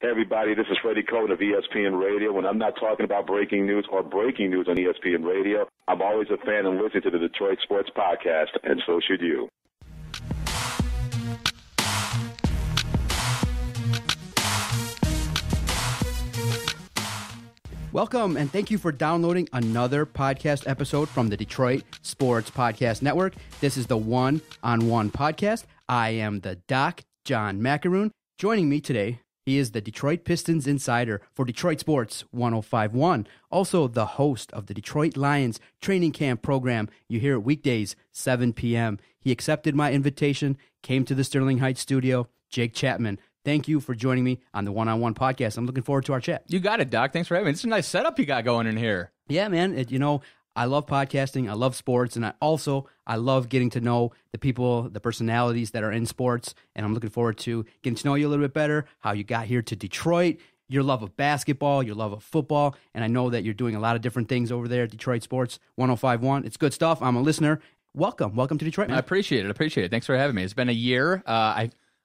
Hey, everybody, this is Freddie Cohen of ESPN Radio. When I'm not talking about breaking news or breaking news on ESPN Radio, I'm always a fan and listen to the Detroit Sports Podcast, and so should you. Welcome, and thank you for downloading another podcast episode from the Detroit Sports Podcast Network. This is the One-on-One Podcast. I am the Doc, John Macaroon. Joining me today, he is the Detroit Pistons insider for Detroit Sports 105.1. Also the host of the Detroit Lions training camp program. You hear it weekdays, 7 p.m. He accepted my invitation, came to the Sterling Heights studio. Jake Chapman, thank you for joining me on the One-on-One Podcast. I'm looking forward to our chat. You got it, Doc. Thanks for having me. It's a nice setup you got going in here. Yeah, man. I love podcasting. I love sports. And I love getting to know the people, the personalities that are in sports. And I'm looking forward to getting to know you a little bit better, how you got here to Detroit, your love of basketball, your love of football. And I know that you're doing a lot of different things over there at Detroit Sports 105.1. It's good stuff. I'm a listener. Welcome to Detroit, man. I appreciate it. Thanks for having me. It's been a year.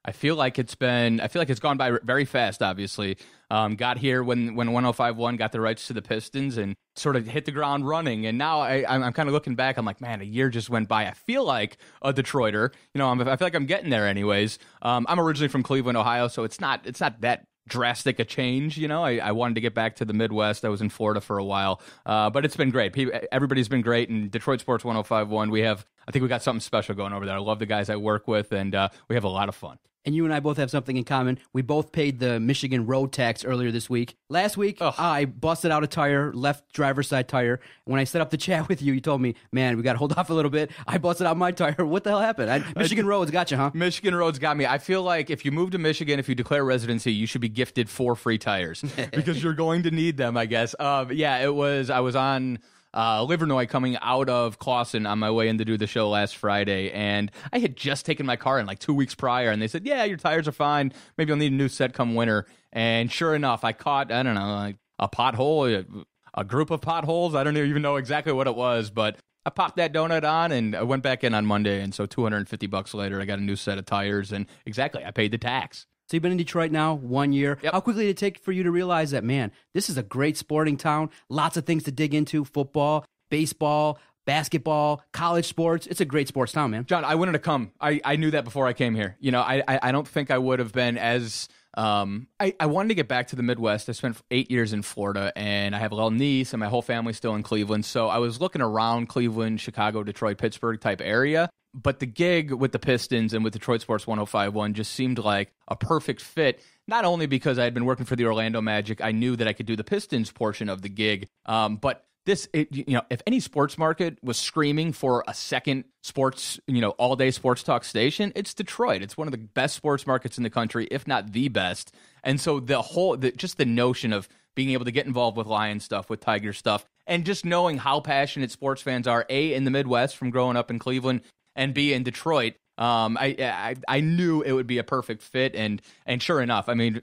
I feel like it's gone by very fast, obviously. Got here when 105.1 got the rights to the Pistons and sort of hit the ground running. And now I'm kind of looking back. I'm like, man, a year just went by. I feel like a Detroiter. I feel like I'm getting there anyways. I'm originally from Cleveland, Ohio, so it's not that drastic a change. I wanted to get back to the Midwest. I was in Florida for a while, but it's been great. Everybody's been great. And Detroit Sports 105.1, I think we got something special going over there. I love the guys I work with, and we have a lot of fun. And you and I both have something in common. We both paid the Michigan road tax earlier this week. Last week, I busted out a tire, left driver's side tire. When I set up the chat with you, you told me, man, we got to hold off a little bit. I busted out my tire. What the hell happened? Michigan roads got you, huh? Michigan roads got me. I feel like if you move to Michigan, if you declare residency, you should be gifted 4 free tires because you're going to need them, I guess. I was on Livernois coming out of Clawson on my way in to do the show last Friday, and I had just taken my car in like 2 weeks prior, and they said, yeah, your tires are fine. Maybe you'll need a new set come winter. And sure enough, I caught, I don't know, like a pothole, a group of potholes. I don't even know exactly what it was, but I popped that donut on, and I went back in on Monday, and so $250 later, I got a new set of tires, and exactly, I paid the tax. So you've been in Detroit now 1 year. Yep. How quickly did it take for you to realize that, man, this is a great sporting town, lots of things to dig into, football, baseball, basketball, college sports. It's a great sports town, man. John, I wanted to come. I knew that before I came here. I don't think I would have been as I wanted to get back to the Midwest. I spent 8 years in Florida, and I have a little niece, and my whole family's still in Cleveland. So I was looking around Cleveland, Chicago, Detroit, Pittsburgh type area. But the gig with the Pistons and with Detroit Sports 105.1 just seemed like a perfect fit, not only because I had been working for the Orlando Magic, I knew that I could do the Pistons portion of the gig, but if any sports market was screaming for a second sports, all-day sports talk station, it's Detroit. It's one of the best sports markets in the country, if not the best. And so just the notion of being able to get involved with Lion stuff, with Tiger stuff, and just knowing how passionate sports fans are, A, in the Midwest from growing up in Cleveland, and be in Detroit, I knew it would be a perfect fit, and sure enough, I mean,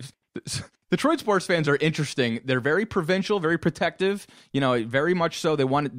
Detroit sports fans are interesting. They're very provincial, very protective, very much so. They want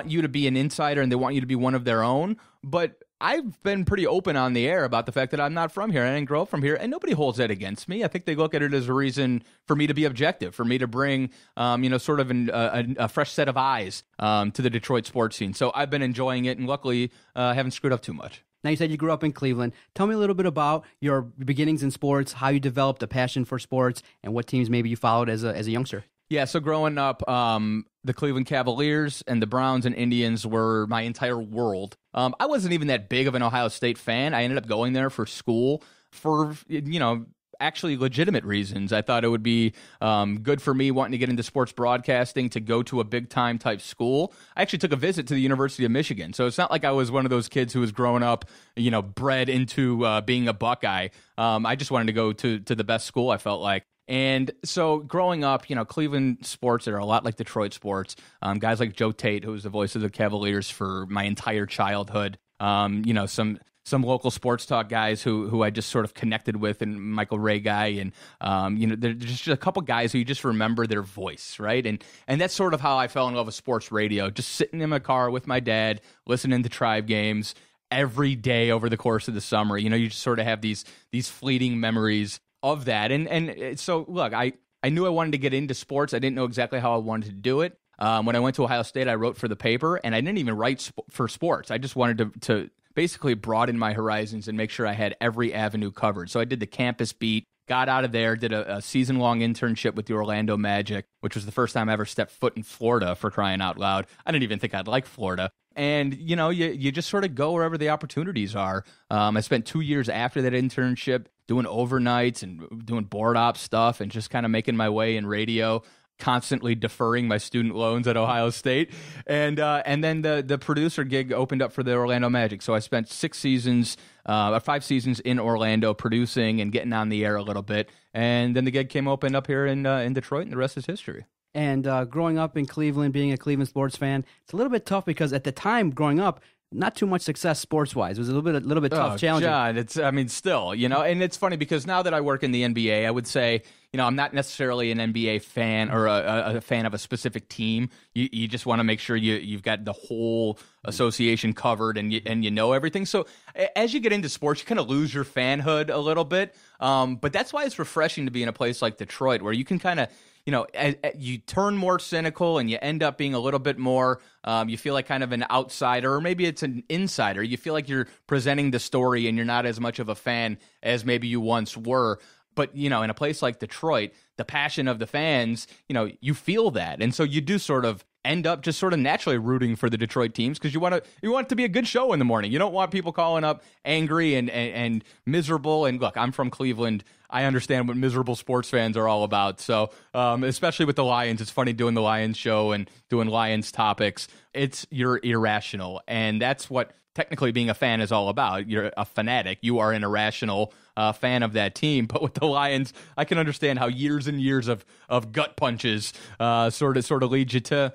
you to be an insider, and they want you to be one of their own, but I've been pretty open on the air about the fact that I'm not from here. I didn't grow up from here, and nobody holds that against me. I think they look at it as a reason for me to be objective, for me to bring, sort of a fresh set of eyes to the Detroit sports scene. So I've been enjoying it, and luckily haven't screwed up too much. Now, you said you grew up in Cleveland. Tell me a little bit about your beginnings in sports, how you developed a passion for sports, and what teams maybe you followed as a youngster. Yeah, so growing up, the Cleveland Cavaliers and the Browns and Indians were my entire world. I wasn't even that big of an Ohio State fan. I ended up going there for school for, actually legitimate reasons. I thought it would be good for me wanting to get into sports broadcasting to go to a big-time type school. I actually took a visit to the University of Michigan, so it's not like I was one of those kids who was growing up, bred into being a Buckeye. I just wanted to go to the best school, I felt like. And so growing up, Cleveland sports are a lot like Detroit sports. Guys like Joe Tate, who was the voice of the Cavaliers for my entire childhood. Some local sports talk guys who I just sort of connected with, and Michael Ray guy, and there's just a couple guys who you just remember their voice, right? And that's sort of how I fell in love with sports radio. Just sitting in my car with my dad, listening to Tribe games every day over the course of the summer. You just sort of have these fleeting memories of that. And so, look, I knew I wanted to get into sports. I didn't know exactly how I wanted to do it. When I went to Ohio State, I wrote for the paper, and I didn't even write for sports. I just wanted to basically broaden my horizons and make sure I had every avenue covered. So I did the campus beat, got out of there, did a season-long internship with the Orlando Magic, which was the first time I ever stepped foot in Florida, for crying out loud. I didn't even think I'd like Florida. And, you just sort of go wherever the opportunities are. I spent 2 years after that internship doing overnights and doing board op stuff and just kind of making my way in radio, constantly deferring my student loans at Ohio State. And then the producer gig opened up for the Orlando Magic. So I spent 5 seasons in Orlando producing and getting on the air a little bit. And then the gig came open up here in Detroit, and the rest is history. And growing up in Cleveland, being a Cleveland sports fan, it's a little bit tough because at the time growing up, not too much success sports-wise. It was a little bit tough, challenging. John, still, and it's funny because now that I work in the NBA, I would say, I'm not necessarily an NBA fan or a fan of a specific team. You just want to make sure you've got the whole association covered and you know everything. So as you get into sports, you kind of lose your fanhood a little bit. But that's why it's refreshing to be in a place like Detroit where you can kind of, you turn more cynical and you end up being a little bit more, you feel like kind of an outsider, or maybe it's an insider. You feel like you're presenting the story and you're not as much of a fan as maybe you once were. But, in a place like Detroit, the passion of the fans, you feel that. And so you do sort of end up just sort of naturally rooting for the Detroit teams because you want it to be a good show in the morning. You don't want people calling up angry and miserable. And look, I'm from Cleveland. I understand what miserable sports fans are all about. So especially with the Lions, it's funny doing the Lions show and doing Lions topics. You're irrational. And that's what technically being a fan is all about. You're a fanatic. You are an irrational fan of that team. But with the Lions, I can understand how years and years of gut punches sort of lead you to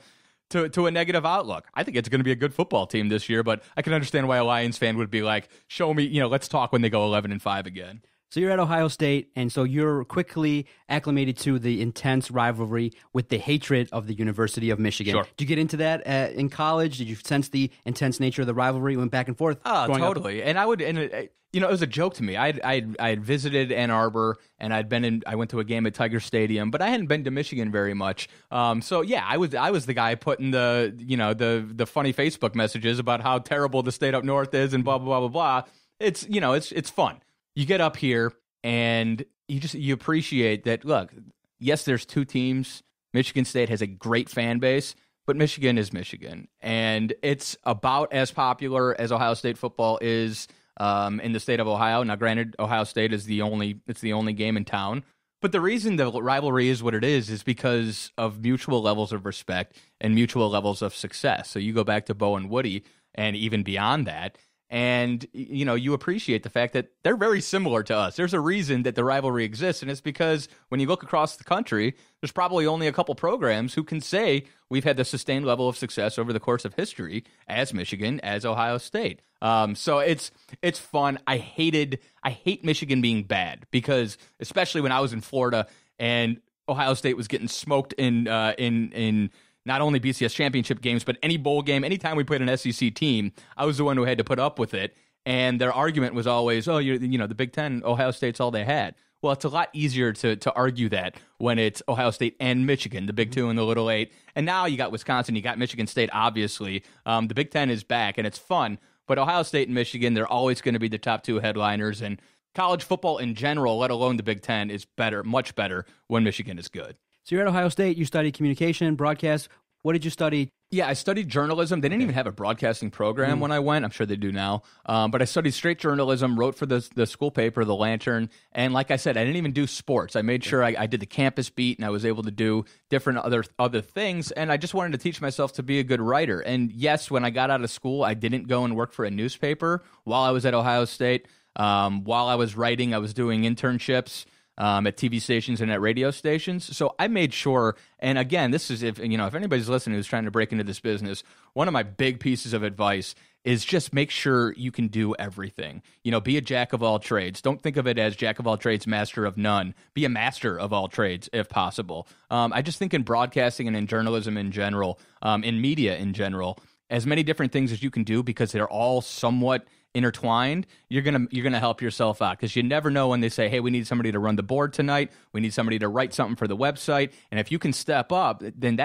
a negative outlook. I think it's going to be a good football team this year, but I can understand why a Lions fan would be like, show me, let's talk when they go 11-5 again. So you're at Ohio State, and so you're quickly acclimated to the intense rivalry with the hatred of the University of Michigan. Sure. Did you get into that in college? Did you sense the intense nature of the rivalry? Went back and forth? Oh, totally. And it was a joke to me. I had visited Ann Arbor, and I went to a game at Tiger Stadium, but I hadn't been to Michigan very much. So yeah, I was the guy putting the funny Facebook messages about how terrible the state up north is and blah blah blah blah blah. It's fun. You get up here and you appreciate that, look, yes, there's 2 teams. Michigan State has a great fan base, but Michigan is Michigan. And it's about as popular as Ohio State football is in the state of Ohio. Now, granted, Ohio State is the only game in town. But the reason the rivalry is what it is because of mutual levels of respect and mutual levels of success. So you go back to Bo and Woody and even beyond that, and, you appreciate the fact that they're very similar to us. There's a reason that the rivalry exists, and it's because when you look across the country, there's probably only a couple programs who can say we've had the sustained level of success over the course of history as Michigan, as Ohio State. So it's fun. I hate Michigan being bad because, especially when I was in Florida and Ohio State was getting smoked in not only BCS championship games, but any bowl game, anytime we played an SEC team, I was the one who had to put up with it. And their argument was always, the Big Ten, Ohio State's all they had. Well, it's a lot easier to argue that when it's Ohio State and Michigan, the Big Two and the Little Eight. And now you got Wisconsin, you got Michigan State, obviously. The Big Ten is back, and it's fun. But Ohio State and Michigan, they're always going to be the top 2 headliners. And college football in general, let alone the Big Ten, is better, much better when Michigan is good. So you're at Ohio State, you studied communication, broadcast. What did you study? Yeah, I studied journalism. They didn't even have a broadcasting program when I went. I'm sure they do now. But I studied straight journalism, wrote for the school paper, The Lantern. And like I said, I didn't even do sports. I made sure I did the campus beat, and I was able to do different other things. And I just wanted to teach myself to be a good writer. And yes, when I got out of school, I didn't go and work for a newspaper while I was at Ohio State. While I was writing, I was doing internships at TV stations and at radio stations. So I made sure, and again, this is if anybody's listening who's trying to break into this business, one of my big pieces of advice is just make sure you can do everything. Be a jack of all trades. Don't think of it as jack of all trades, master of none. Be a master of all trades if possible. I just think in broadcasting and in journalism in general, in media in general, as many different things as you can do because they're all somewhat intertwined, you're gonna help yourself out, because you never know when they say, hey, we need somebody to run the board tonight, we need somebody to write something for the website, and if you can step up, then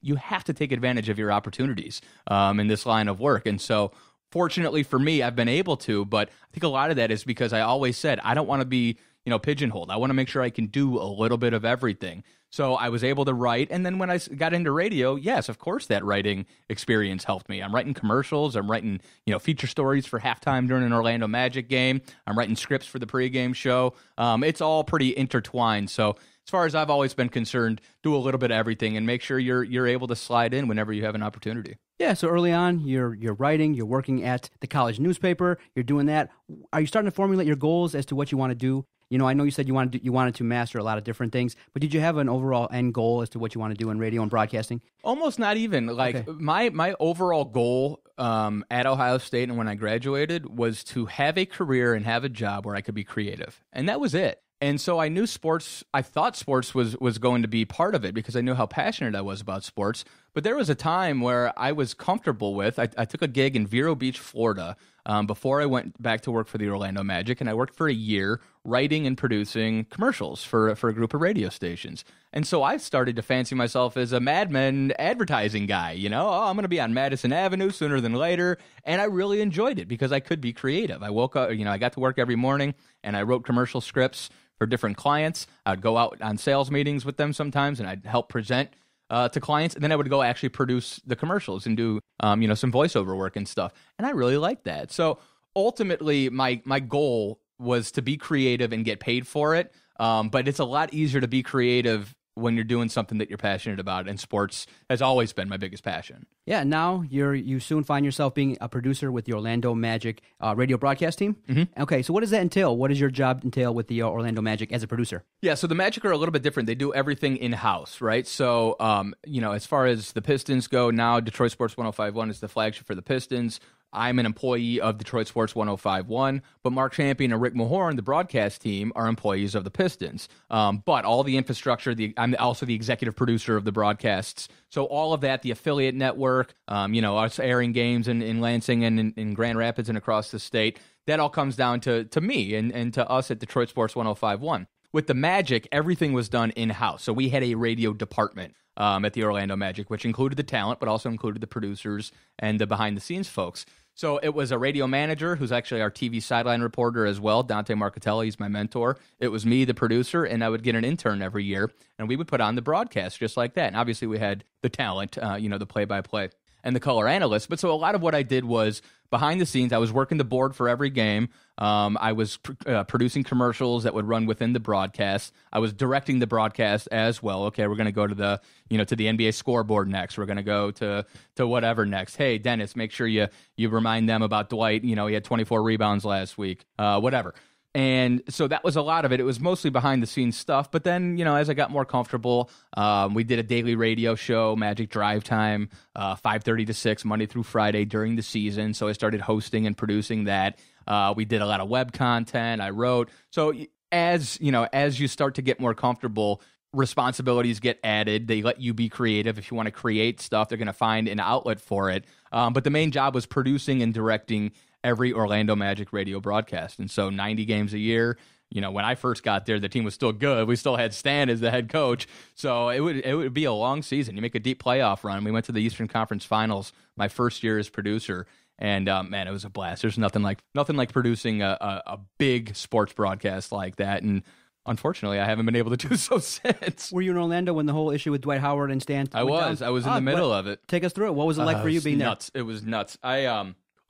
you have to take advantage of your opportunities in this line of work. And so fortunately for me, I've been able to, but I think a lot of that is because I always said I don't want to be pigeonholed. I want to make sure I can do a little bit of everything. So I was able to write, and then when I got into radio, yes, of course, that writing experience helped me. I'm writing commercials, I'm writing, feature stories for halftime during an Orlando Magic game, I'm writing scripts for the pregame show. It's all pretty intertwined. So as far as I've always been concerned, do a little bit of everything and make sure you're able to slide in whenever you have an opportunity. Yeah, so early on, you're writing, you're working at the college newspaper, you're doing that. Are you starting to formulate your goals as to what you want to do? I know you said you wanted to master a lot of different things, but did you have an overall end goal as to what you want to do in radio and broadcasting? Almost not even. Okay. My overall goal at Ohio State and when I graduated was to have a career and have a job where I could be creative. And that was it. And so I knew I thought sports was going to be part of it because I knew how passionate I was about sports. But there was a time where I was comfortable with, I took a gig in Vero Beach, Florida, before I went back to work for the Orlando Magic, and I worked for a year writing and producing commercials for a group of radio stations. And so I started to fancy myself as a Mad Men advertising guy, I'm going to be on Madison Avenue sooner than later, and I really enjoyed it because I could be creative. I woke up, I got to work every morning, and I wrote commercial scripts for different clients. I'd go out on sales meetings with them sometimes, and I'd help present to clients, and then I would go actually produce the commercials and do some voiceover work and stuff. And I really liked that. So ultimately, my goal was to be creative and get paid for it. But it's a lot easier to be creative when you're doing something that you're passionate about, and sports has always been my biggest passion. Yeah, now you soon find yourself being a producer with the Orlando Magic radio broadcast team. Mm-hmm. Okay, so what does that entail? What does your job entail with the Orlando Magic as a producer? Yeah, so the Magic are a little bit different. They do everything in-house, right? So, as far as the Pistons go, now Detroit Sports 105.1 is the flagship for the Pistons. I'm an employee of Detroit Sports 105.1, but Mark Champion and Rick Mahorn, the broadcast team, are employees of the Pistons. But all the infrastructure, I'm also the executive producer of the broadcasts. So all of that, the affiliate network, us airing games in Lansing and in Grand Rapids and across the state, that all comes down to me and to us at Detroit Sports 105.1. With the Magic, everything was done in-house. So we had a radio department at the Orlando Magic, which included the talent, but also included the producers and the behind-the-scenes folks. So it was a radio manager, who's actually our TV sideline reporter as well, Dante Marcatelli, he's my mentor. It was me, the producer, and I would get an intern every year, and we would put on the broadcast just like that. And obviously we had the talent, the play-by-play and the color analyst. But so a lot of what I did was behind the scenes. I was working the board for every game. I was producing commercials that would run within the broadcast. I was directing the broadcast as well. Okay, we're going to go to the to the NBA scoreboard next. We're going to go to whatever next. Hey, Dennis, make sure you remind them about Dwight. He had 24 rebounds last week. Whatever. And so that was a lot of it. It was mostly behind the scenes stuff. But then, as I got more comfortable, we did a daily radio show, Magic Drive Time, 5:30 to 6, Monday through Friday during the season. So I started hosting and producing that. We did a lot of web content. I wrote. So as you start to get more comfortable, responsibilities get added. They let you be creative. If you want to create stuff, they're going to find an outlet for it. But the main job was producing and directing every Orlando Magic radio broadcast. And so 90 games a year. When I first got there, the team was still good. We still had Stan as the head coach. So it would be a long season. You make a deep playoff run. We went to the Eastern Conference Finals my first year as producer. And man, it was a blast. There's nothing like producing a big sports broadcast like that. And unfortunately, I haven't been able to do so since. Were you in Orlando when the whole issue with Dwight Howard and Stan I was. down? I was in the middle of it. Take us through it. What was it like for you being nuts. There? It was nuts.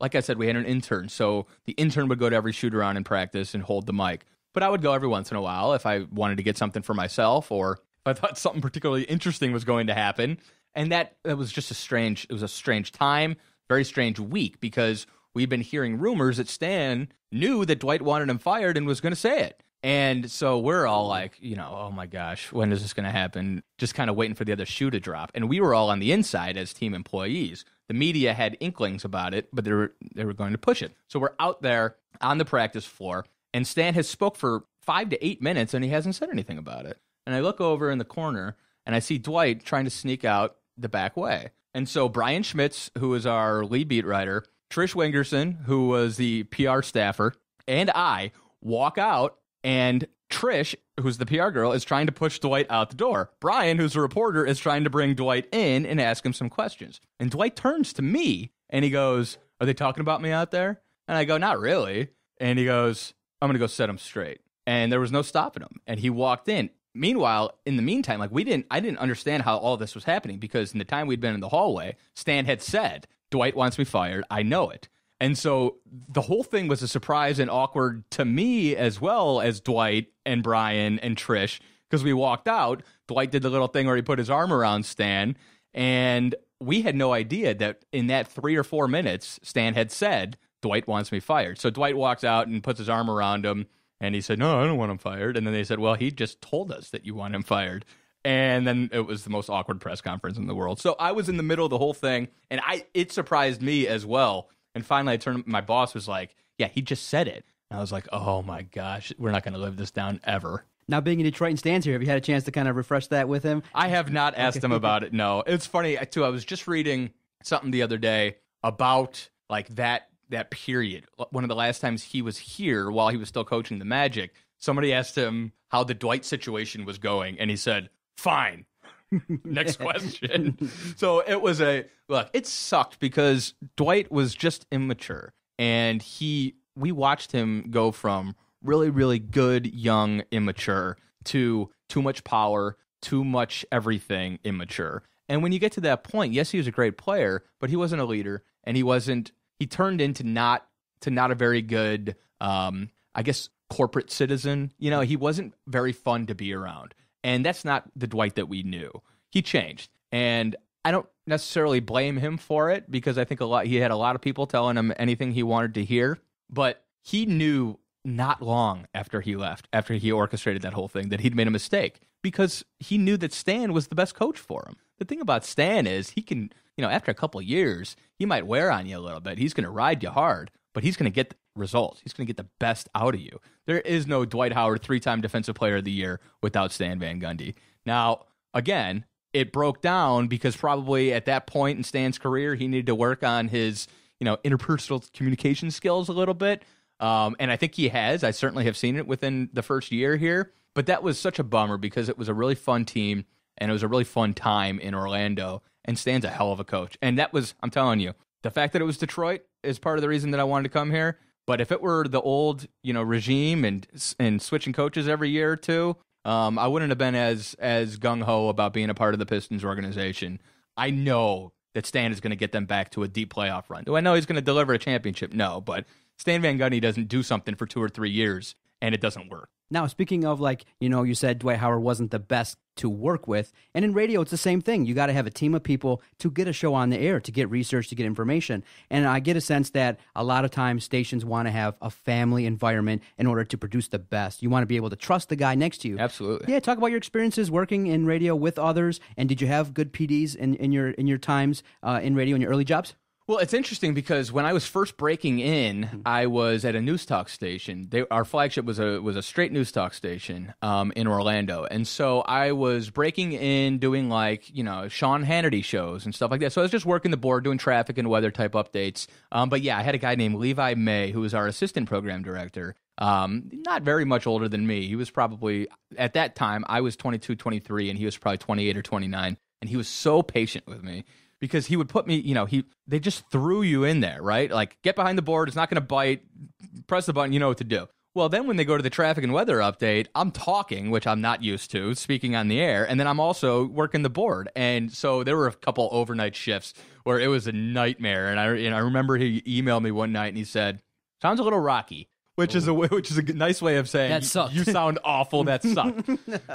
Like I said, we had an intern. So the intern would go to every shoot-around in practice and hold the mic. But I would go every once in a while if I wanted to get something for myself or if I thought something particularly interesting was going to happen. And it was just a strange time, very strange week, because we've been hearing rumors that Stan knew that Dwight wanted him fired and was going to say it. And so we're all like, oh my gosh, when is this going to happen? Just kind of waiting for the other shoe to drop. And we were all on the inside as team employees. The media had inklings about it, but they were going to push it. So we're out there on the practice floor, and Stan has spoke for 5 to 8 minutes, and he hasn't said anything about it. And I look over in the corner, and I see Dwight trying to sneak out the back way. And so Brian Schmitz, who is our lead beat writer, Trish Wingerson, who was the PR staffer, and I walk out, and Trish, who's the PR girl, is trying to push Dwight out the door. Brian, who's a reporter, is trying to bring Dwight in and ask him some questions. And Dwight turns to me, and he goes, "Are they talking about me out there?" And I go, "Not really." And he goes, "I'm going to go set him straight." And there was no stopping him. And he walked in. Meanwhile, in the meantime, I didn't understand how all this was happening, because in the time we'd been in the hallway, Stan had said, "Dwight wants me fired. I know it." And so the whole thing was a surprise and awkward to me, as well as Dwight and Brian and Trish, because we walked out. Dwight did the little thing where he put his arm around Stan, and we had no idea that in that 3 or 4 minutes, Stan had said, "Dwight wants me fired." So Dwight walks out and puts his arm around him, and he said, "No, I don't want him fired." And then they said, "Well, he just told us that you want him fired." And then it was the most awkward press conference in the world. So I was in the middle of the whole thing, and it surprised me as well. And finally, my boss was like, "Yeah, he just said it." And I was like, "Oh my gosh, we're not going to live this down ever." Now, being in Detroit and Stan's here, have you had a chance to kind of refresh that with him? I have not asked him about it, no. It's funny, too. I was just reading something the other day about like that period. One of the last times he was here while he was still coaching the Magic, somebody asked him how the Dwight situation was going, and he said, "Fine." Next question. So it was it sucked because Dwight was just immature, and we watched him go from really, really good, young, immature to too much power, too much everything, immature. And when you get to that point, yes, he was a great player, but he wasn't a leader, and he turned into not a very good, I guess, corporate citizen. He wasn't very fun to be around. And that's not the Dwight that we knew. He changed. And I don't necessarily blame him for it, because I think he had a lot of people telling him anything he wanted to hear. But he knew not long after he left, after he orchestrated that whole thing, that he'd made a mistake, because he knew that Stan was the best coach for him. The thing about Stan is he can, after a couple of years, he might wear on you a little bit. He's going to ride you hard, but he's going to get results. He's going to get the best out of you. There is no Dwight Howard 3-time Defensive Player of the Year without Stan Van Gundy. Now, again, it broke down because probably at that point in Stan's career, he needed to work on his, interpersonal communication skills a little bit. And I think he has. I certainly have seen it within the first year here. But that was such a bummer, because it was a really fun team, and it was a really fun time in Orlando. And Stan's a hell of a coach. And that was, I'm telling you, the fact that it was Detroit is part of the reason that I wanted to come here. But if it were the old, regime and switching coaches every year or two, I wouldn't have been as gung-ho about being a part of the Pistons organization. I know that Stan is going to get them back to a deep playoff run. Do I know he's going to deliver a championship? No, but Stan Van Gundy doesn't do something for 2 or 3 years, and it doesn't work. Now, speaking of, you said Dwight Howard wasn't the best to work with, and in radio, it's the same thing. You got to have a team of people to get a show on the air, to get research, to get information. And I get a sense that a lot of times stations want to have a family environment in order to produce the best. You want to be able to trust the guy next to you. Absolutely. Yeah, talk about your experiences working in radio with others, and did you have good PDs in your times in radio in your early jobs? Well, it's interesting because when I was first breaking in, I was at a news talk station. Our flagship was a straight news talk station in Orlando, and so I was breaking in doing Sean Hannity shows and stuff like that. So I was just working the board, doing traffic and weather type updates. But yeah, I had a guy named Levi May, who was our assistant program director. Not very much older than me. He was probably, at that time, I was 22, 23, and he was probably 28 or 29. And he was so patient with me, because he would put me, they just threw you in there, right? Like, get behind the board, it's not going to bite, press the button, you know what to do. Well, then when they go to the traffic and weather update, I'm talking, which I'm not used to, speaking on the air, and then I'm also working the board. And so there were a couple overnight shifts where it was a nightmare. And I remember he emailed me one night and he said, "Sounds a little rocky." Which is a nice way of saying, that sucked. You sound awful, that sucked,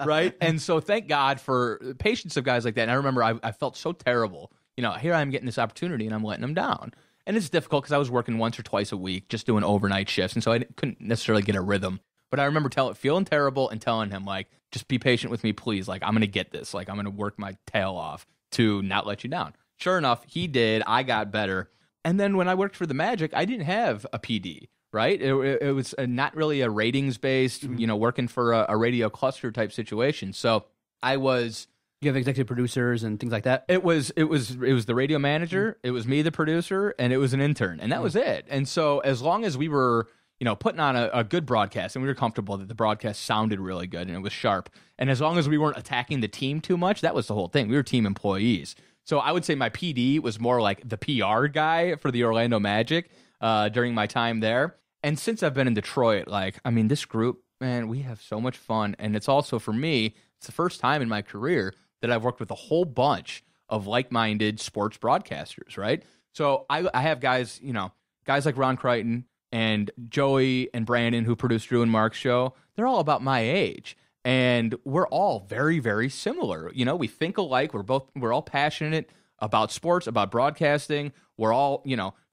right? And so thank God for the patience of guys like that. And I remember I felt so terrible. Here I am getting this opportunity, and I'm letting them down. And it's difficult because I was working once or twice a week, just doing overnight shifts, and so I couldn't necessarily get a rhythm. But I remember feeling terrible and telling him, just be patient with me, please. I'm going to get this. I'm going to work my tail off to not let you down. Sure enough, he did. I got better. And then when I worked for the Magic, I didn't have a PD. Right? It was not really a ratings-based, working for a radio cluster type situation. So I was You have executive producers and things like that? It was the radio manager, it was me, the producer, and it was an intern, and that was it. And so as long as we were, putting on a good broadcast and we were comfortable that the broadcast sounded really good and it was sharp, and as long as we weren't attacking the team too much, that was the whole thing. We were team employees. So I would say my PD was more like the PR guy for the Orlando Magic during my time there. And since I've been in Detroit, this group, man, we have so much fun. And it's also, for me, it's the first time in my career that I've worked with a whole bunch of like-minded sports broadcasters, right? So I have guys, guys like Ron Crichton and Joey and Brandon, who produced Drew and Mark's show. They're all about my age, and we're all very, very similar. We think alike. We're all passionate about sports, about broadcasting. We're all,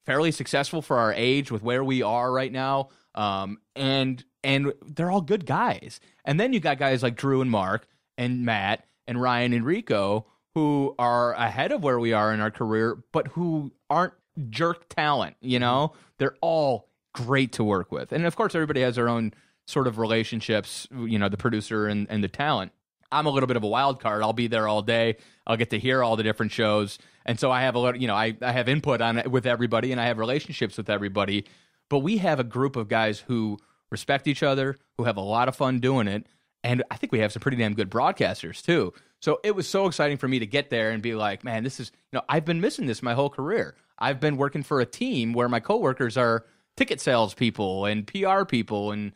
fairly successful for our age with where we are right now. And they're all good guys. And then you got guys like Drew and Mark and Matt and Ryan and Rico, who are ahead of where we are in our career, but who aren't jerk talent, They're all great to work with. And of course, everybody has their own sort of relationships, the producer and the talent. I'm a little bit of a wild card. I'll be there all day. I'll get to hear all the different shows. And so I have a lot, I have input on it with everybody, and I have relationships with everybody. But we have a group of guys who respect each other, who have a lot of fun doing it. And I think we have some pretty damn good broadcasters, too. So it was so exciting for me to get there and be like, man, this is, I've been missing this my whole career. I've been working for a team where my coworkers are ticket sales people and PR people and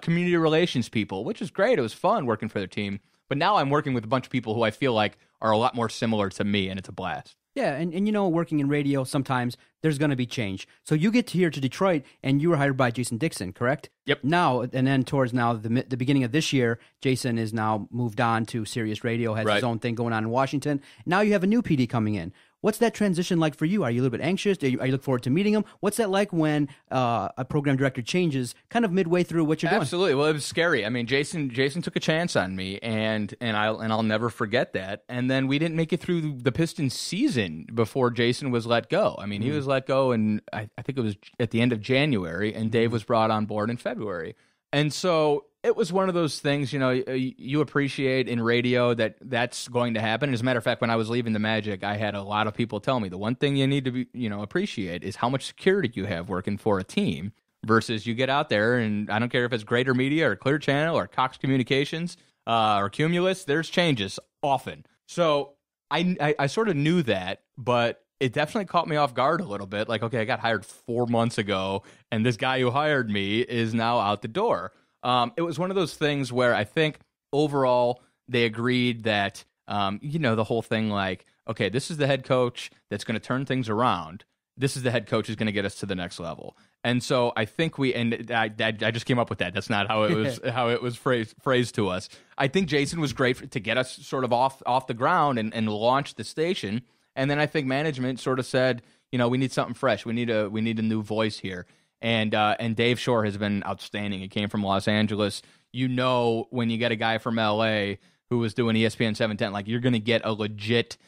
community relations people, which is great. It was fun working for their team. But now I'm working with a bunch of people who I feel like are a lot more similar to me, and it's a blast. Yeah, and working in radio, sometimes there's going to be change. So you get here to Detroit, and you were hired by Jason Dixon, correct? Yep. Now, and then towards now the beginning of this year, Jason is now moved on to Sirius Radio, has his own thing going on in Washington. Now you have a new PD coming in. What's that transition like for you? Are you a little bit anxious? Are you looking forward to meeting him? What's that like when a program director changes kind of midway through what you're doing? Absolutely. Well, it was scary. I mean, Jason took a chance on me, and I'll never forget that. And then we didn't make it through the Pistons season before Jason was let go. I mean, he was let go, and I think it was at the end of January, and Dave was brought on board in February. And so it was one of those things, you appreciate in radio that's going to happen. As a matter of fact, when I was leaving the Magic, I had a lot of people tell me the one thing you need to appreciate is how much security you have working for a team versus you get out there, and I don't care if it's Greater Media or Clear Channel or Cox Communications or Cumulus, there's changes often. So I sort of knew that, but it definitely caught me off guard a little bit. Like, okay, I got hired 4 months ago, and this guy who hired me is now out the door. It was one of those things where I think overall they agreed that, the whole thing like, okay, this is the head coach that's going to turn things around. This is the head coach who's going to get us to the next level. And so I think I just came up with that. That's not how it was how it was phrased to us. I think Jason was great to get us sort of off the ground and launch the station. And then I think management sort of said, we need something fresh. We need a new voice here. And Dave Shore has been outstanding. He came from Los Angeles. When you get a guy from LA who was doing ESPN 710, like you're going to get a legit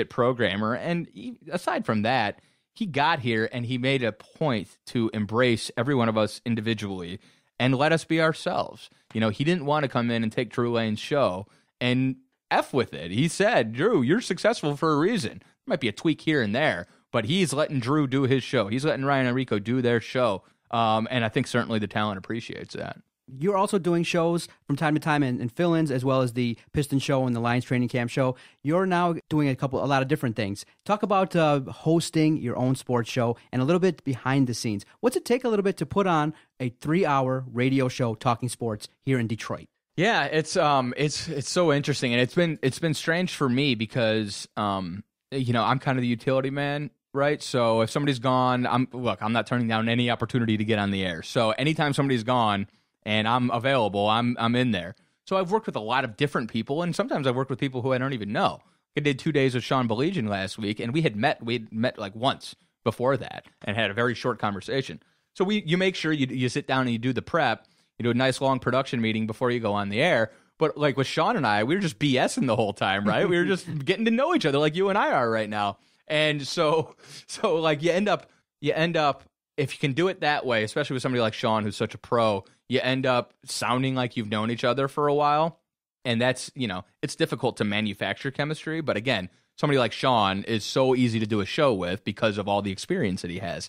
programmer. And aside from that, he got here and he made a point to embrace every one of us individually and let us be ourselves. He didn't want to come in and take Drew Lane's show and F with it. He said, Drew, you're successful for a reason. There might be a tweak here and there, but he's letting Drew do his show. He's letting Ryan and Rico do their show. And I think certainly the talent appreciates that. You're also doing shows from time to time and fill-ins, as well as the Piston show and the Lions training camp show. You're now doing a lot of different things. Talk about hosting your own sports show and a little bit behind the scenes. What's it take a little bit to put on a 3-hour radio show talking sports here in Detroit? Yeah, it's so interesting, and it's been strange for me because I'm kind of the utility man, right? So if somebody's gone, I'm not turning down any opportunity to get on the air. So anytime somebody's gone and I'm available, I'm in there. So I've worked with a lot of different people, and sometimes I've worked with people who I don't even know. I did 2 days with Sean Baligian last week, and we had met like once before that and had a very short conversation. So you make sure you sit down and you do the prep. You do a nice long production meeting before you go on the air. But like with Sean and I, we were just BSing the whole time, right? We were just getting to know each other like you and I are right now. And so like you end up if you can do it that way, especially with somebody like Sean who's such a pro, you end up sounding like you've known each other for a while. And that's, it's difficult to manufacture chemistry. But again, somebody like Sean is so easy to do a show with because of all the experience that he has.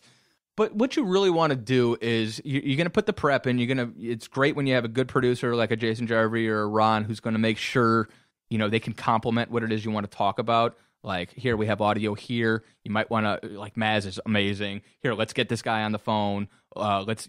But what you really want to do is you're going to put the prep in. It's great when you have a good producer like a Jason Jarvie or a Ron who's going to make sure, they can complement what it is you want to talk about. Like, here, we have audio here. You might want to, like, Maz is amazing. Here, let's get this guy on the phone. Let's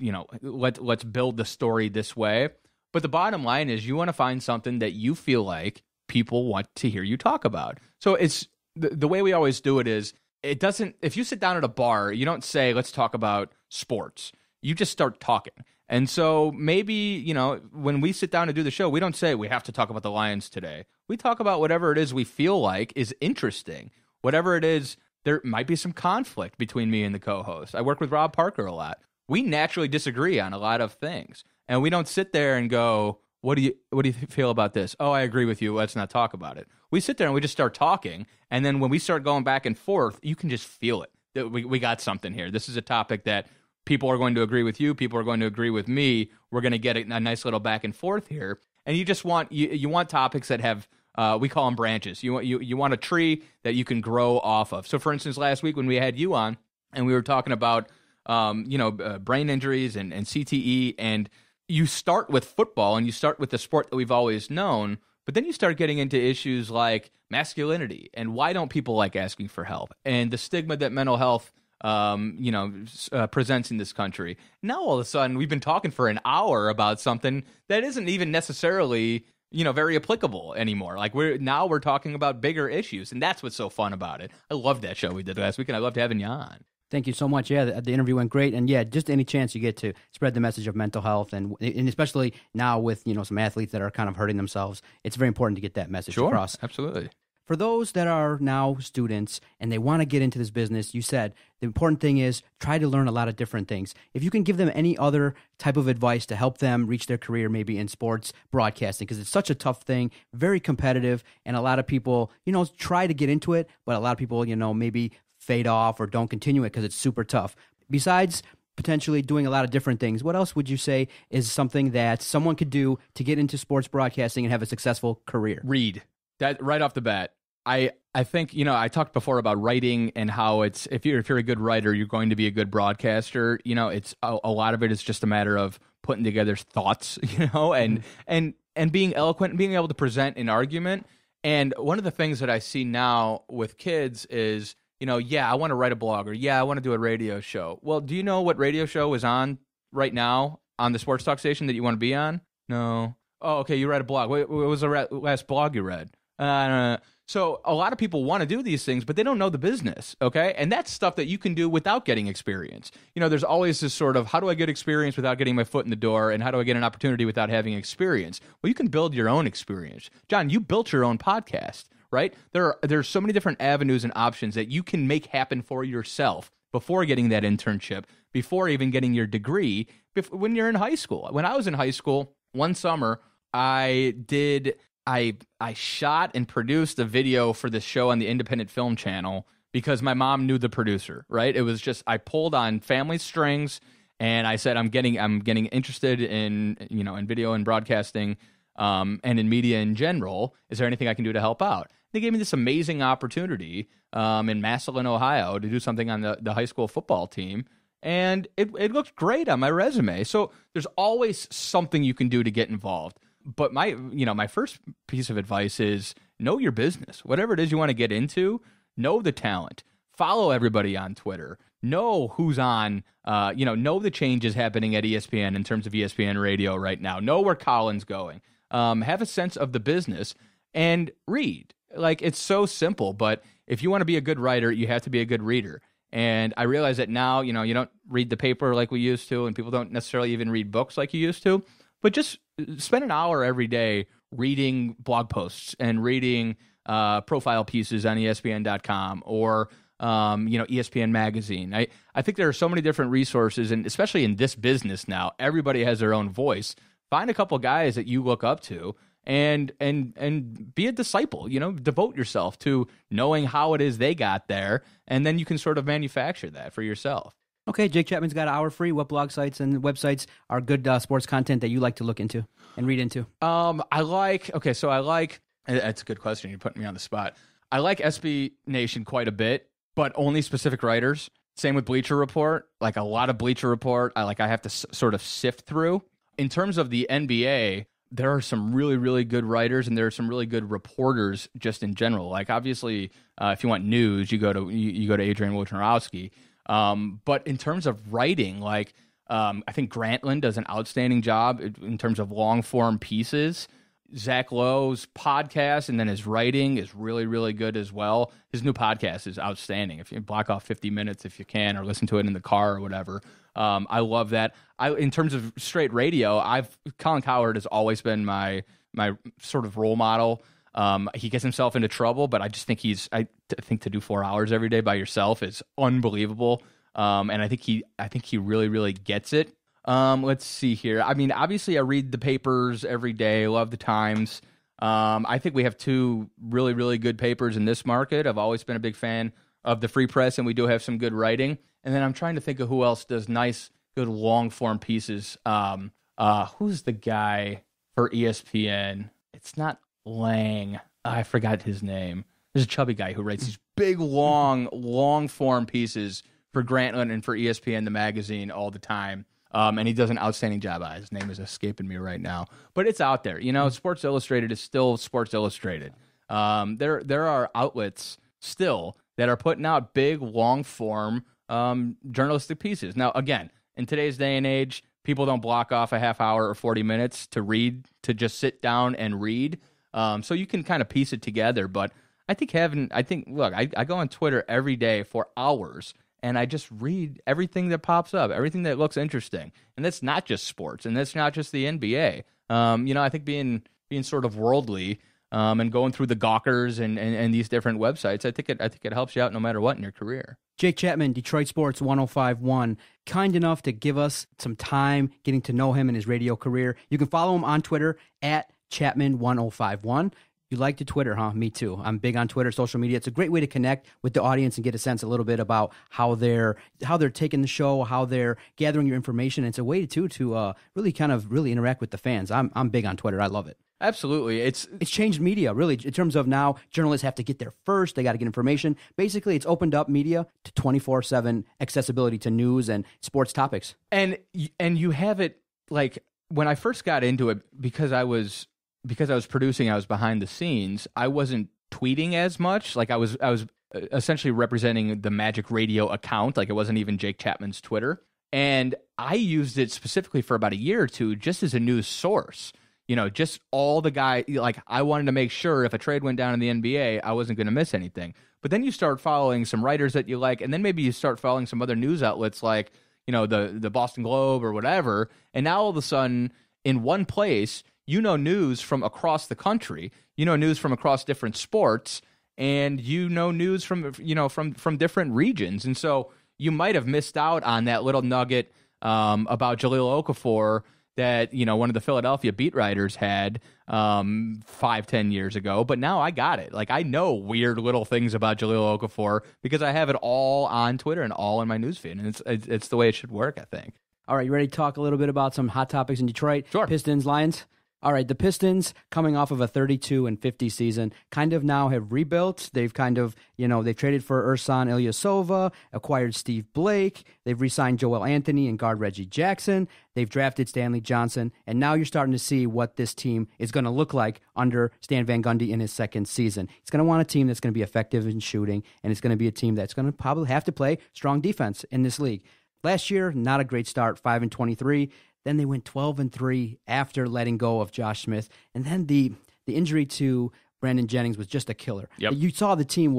build the story this way. But the bottom line is you want to find something that you feel like people want to hear you talk about. So it's the way we always do it is, if you sit down at a bar, you don't say, let's talk about sports. You just start talking. And so maybe, when we sit down to do the show, we don't say we have to talk about the Lions today. We talk about whatever it is we feel like is interesting. Whatever it is, there might be some conflict between me and the co-host. I work with Rob Parker a lot. We naturally disagree on a lot of things. And we don't sit there and go, what do you feel about this? Oh, I agree with you. Let's not talk about it. We sit there and we just start talking. And then when we start going back and forth, you can just feel it. We got something here. This is a topic that people are going to agree with you. People are going to agree with me. We're going to get a nice little back and forth here. And you just want you want topics that have we call them branches. You want a tree that you can grow off of. So, for instance, last week when we had you on and we were talking about brain injuries and CTE, and you start with football and you start with the sport that we've always known, but then you start getting into issues like masculinity and why don't people like asking for help and the stigma that mental health presents in this country. Now all of a sudden we've been talking for an hour about something that isn't even necessarily very applicable anymore. Like we're talking about bigger issues, and that's what's so fun about it. I loved that show we did last week, and I loved having you on. Thank you so much. Yeah, the interview went great. And yeah, just any chance you get to spread the message of mental health, and especially now with, some athletes that are kind of hurting themselves, it's very important to get that message across. Absolutely. For those that are now students and they want to get into this business, you said the important thing is try to learn a lot of different things. If you can give them any other type of advice to help them reach their career, maybe in sports broadcasting, because it's such a tough thing, very competitive, and a lot of people, try to get into it, but a lot of people, maybe fade off or don't continue it because it's super tough. Besides potentially doing a lot of different things, what else would you say is something that someone could do to get into sports broadcasting and have a successful career? Read. That right off the bat. I think, I talked before about writing and how it's, if you're a good writer, you're going to be a good broadcaster. It's a lot of it is just a matter of putting together thoughts, and being eloquent and being able to present an argument. And one of the things that I see now with kids is, I want to write a blog, or I want to do a radio show. Well, do you know what radio show is on right now on the sports talk station that you want to be on? No. Oh, okay. You read a blog. What was the last blog you read? I don't know. So a lot of people want to do these things, but they don't know the business, okay? And that's stuff that you can do without getting experience. There's always this sort of, how do I get experience without getting my foot in the door, and how do I get an opportunity without having experience? Well, you can build your own experience. John, you built your own podcast, right? There's so many different avenues and options that you can make happen for yourself before getting that internship, before even getting your degree, when you're in high school. When I was in high school, one summer, I shot and produced a video for this show on the Independent Film Channel because my mom knew the producer, right? It was just, I pulled on family strings and I said, I'm getting interested in, in video and broadcasting, and in media in general. Is there anything I can do to help out? They gave me this amazing opportunity in Massillon, Ohio, to do something on the high school football team. And it looked great on my resume. So there's always something you can do to get involved. But my first piece of advice is know your business. Whatever it is you want to get into, know the talent. Follow everybody on Twitter. Know who's on, know the changes happening at ESPN in terms of ESPN radio right now. Know where Colin's going. Have a sense of the business and read. Like, it's so simple, but if you want to be a good writer, you have to be a good reader. And I realize that now, you don't read the paper like we used to, and people don't necessarily even read books like you used to. But just spend an hour every day reading blog posts and reading profile pieces on ESPN.com or ESPN Magazine. I think there are so many different resources, and especially in this business now, everybody has their own voice. Find a couple guys that you look up to and be a disciple. Devote yourself to knowing how it is they got there, and then you can sort of manufacture that for yourself. Okay, Jake Chapman's got an hour free. What blog sites and websites are good sports content that you like to look into and read into? I like, that's a good question. You're putting me on the spot. I like SB Nation quite a bit, but only specific writers. Same with Bleacher Report. Like a lot of Bleacher Report, I have to sort of sift through. In terms of the NBA, there are some really, really good writers, and there are some really good reporters just in general. Like obviously, if you want news, you go to Adrian Wojnarowski. But in terms of writing, I think Grantland does an outstanding job in terms of long form pieces. Zach Lowe's podcast and then his writing is really, really good as well. His new podcast is outstanding. If you block off 50 minutes if you can, or listen to it in the car or whatever. I love that. In terms of straight radio, Colin Cowherd has always been my sort of role model. He gets himself into trouble, but I just think I think to do 4 hours every day by yourself is unbelievable. And I think he really, really gets it. Let's see here. I mean, obviously I read the papers every day. Love the Times. I think we have two really, really good papers in this market. I've always been a big fan of the Free Press, and we do have some good writing. And then I'm trying to think of who else does nice, good long form pieces. Who's the guy for ESPN? It's not Lang. I forgot his name. There's a chubby guy who writes these big, long form pieces for Grantland and for ESPN, the magazine, all the time. And he does an outstanding job. His name is escaping me right now, but it's out there. Sports Illustrated is still Sports Illustrated. There are outlets still that are putting out big, long form journalistic pieces. Now, again, in today's day and age, people don't block off a half hour or 40 minutes to just sit down and read. So you can kind of piece it together. But I go on Twitter every day for hours, and I just read everything that pops up, everything that looks interesting. And that's not just sports, and that's not just the NBA. I think being sort of worldly and going through the Gawkers and these different websites, I think it helps you out no matter what in your career. Jake Chapman, Detroit Sports 105.1, kind enough to give us some time getting to know him in his radio career. You can follow him on Twitter at Chapman1051. You like to Twitter, huh? Me too. I'm big on Twitter, social media. It's a great way to connect with the audience and get a sense a little bit about how they're taking the show, how they're gathering your information. It's a way to really interact with the fans. I'm big on Twitter. I love it. Absolutely. It's changed media, really, in terms of now journalists have to get there first. They got to get information. Basically, it's opened up media to 24/7 accessibility to news and sports topics. And you have it, like, when I first got into it, because I was producing, I was behind the scenes, I wasn't tweeting as much. Like I was essentially representing the Magic Radio account. Like it wasn't even Jake Chapman's Twitter. And I used it specifically for about a year or two just as a news source. Just all the guy, like I wanted to make sure if a trade went down in the NBA, I wasn't going to miss anything. But then you start following some writers that you like, and then maybe you start following some other news outlets like, the Boston Globe or whatever. And now all of a sudden, in one place, news from across the country, news from across different sports, and news from different regions. And so you might have missed out on that little nugget about Jahlil Okafor that, one of the Philadelphia beat writers had 5-10 years ago. But now I got it. Like I know weird little things about Jahlil Okafor because I have it all on Twitter and all in my newsfeed. And it's the way it should work, I think. All right, you ready to talk a little bit about some hot topics in Detroit? Sure. Pistons, Lions? All right, the Pistons, coming off of a 32-50 season, kind of now have rebuilt. They've kind of, they've traded for Ersan Ilyasova, acquired Steve Blake. They've re-signed Joel Anthony and guard Reggie Jackson. They've drafted Stanley Johnson. And now you're starting to see what this team is going to look like under Stan Van Gundy in his second season. He's going to want a team that's going to be effective in shooting, and it's going to be a team that's going to probably have to play strong defense in this league. Last year, not a great start, 5-23. Then they went 12-3 after letting go of Josh Smith. And then the injury to Brandon Jennings was just a killer. Yep. You saw the team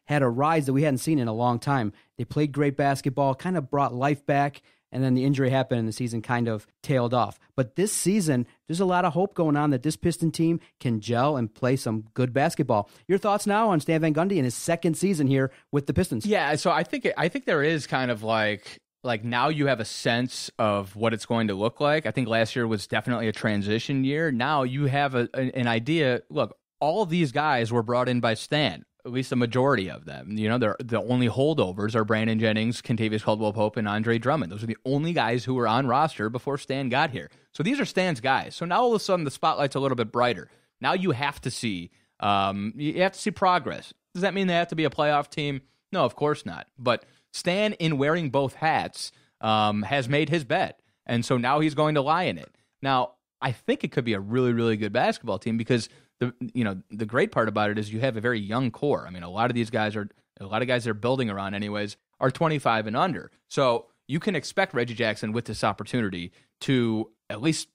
had a rise that we hadn't seen in a long time. They played great basketball, kind of brought life back, and then the injury happened and the season kind of tailed off. But this season, there's a lot of hope going on that this Piston team can gel and play some good basketball. Your thoughts now on Stan Van Gundy in his second season here with the Pistons? Yeah, so I think there is kind of like now you have a sense of what it's going to look like. I think last year was definitely a transition year. Now you have an idea. Look, all of these guys were brought in by Stan. at least a majority of them. You know, the only holdovers are Brandon Jennings, Kentavious Caldwell-Pope, and Andre Drummond. Those are the only guys who were on roster before Stan got here. So these are Stan's guys. So now all of a sudden the spotlight's a little bit brighter. Now you have to see progress. Does that mean they have to be a playoff team? No, of course not. But Stan, in wearing both hats, has made his bet. And so now he's going to lie in it. Now, I think it could be a really, really good basketball team because the great part about it is you have a very young core. I mean, a lot of guys they're building around anyways are 25 and under. So you can expect Reggie Jackson with this opportunity to at least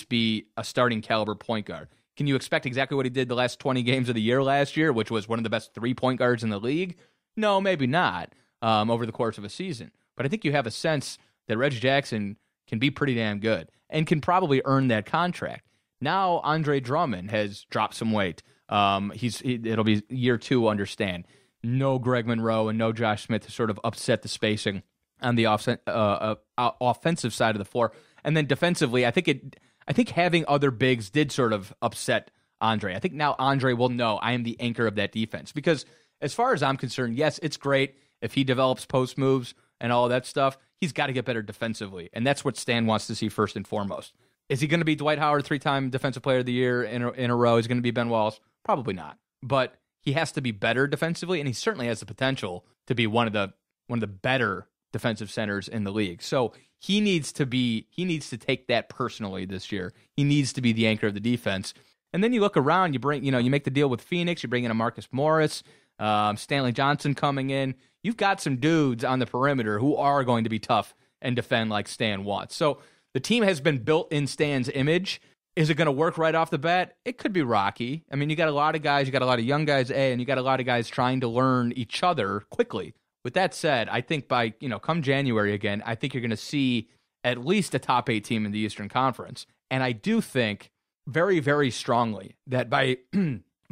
be a starting caliber point guard. Can you expect exactly what he did the last 20 games of the year last year, which was one of the best 3-point guards in the league? No, maybe not over the course of a season. But I think you have a sense that Reggie Jackson can be pretty damn good and can probably earn that contract. Now Andre Drummond has dropped some weight. It'll be year 2 under Stan. No Greg Monroe and no Josh Smith to sort of upset the spacing on the offensive side of the floor. And then defensively, I think having other bigs did sort of upset Andre. I think now Andre will know I am the anchor of that defense. Because as far as I'm concerned, yes, it's great if he develops post moves and all of that stuff. He's got to get better defensively. And that's what Stan wants to see first and foremost. Is he going to be Dwight Howard, 3-time Defensive Player of the Year in a row? Is he going to be Ben Wallace? Probably not. But he has to be better defensively, and he certainly has the potential to be one of the better defensive centers in the league. So he needs to take that personally this year. He needs to be the anchor of the defense. And then you look around, you make the deal with Phoenix, you bring in a Marcus Morris, Stanley Johnson coming in. You've got some dudes on the perimeter who are going to be tough and defend like Stan wants. So the team has been built in Stan's image. Is it going to work right off the bat? It could be rocky. I mean, you got a lot of guys, you got a lot of young guys, and you got a lot of guys trying to learn each other quickly. With that said, I think by, come January again, I think you're going to see at least a top 8 team in the Eastern Conference. And I do think very, very strongly that by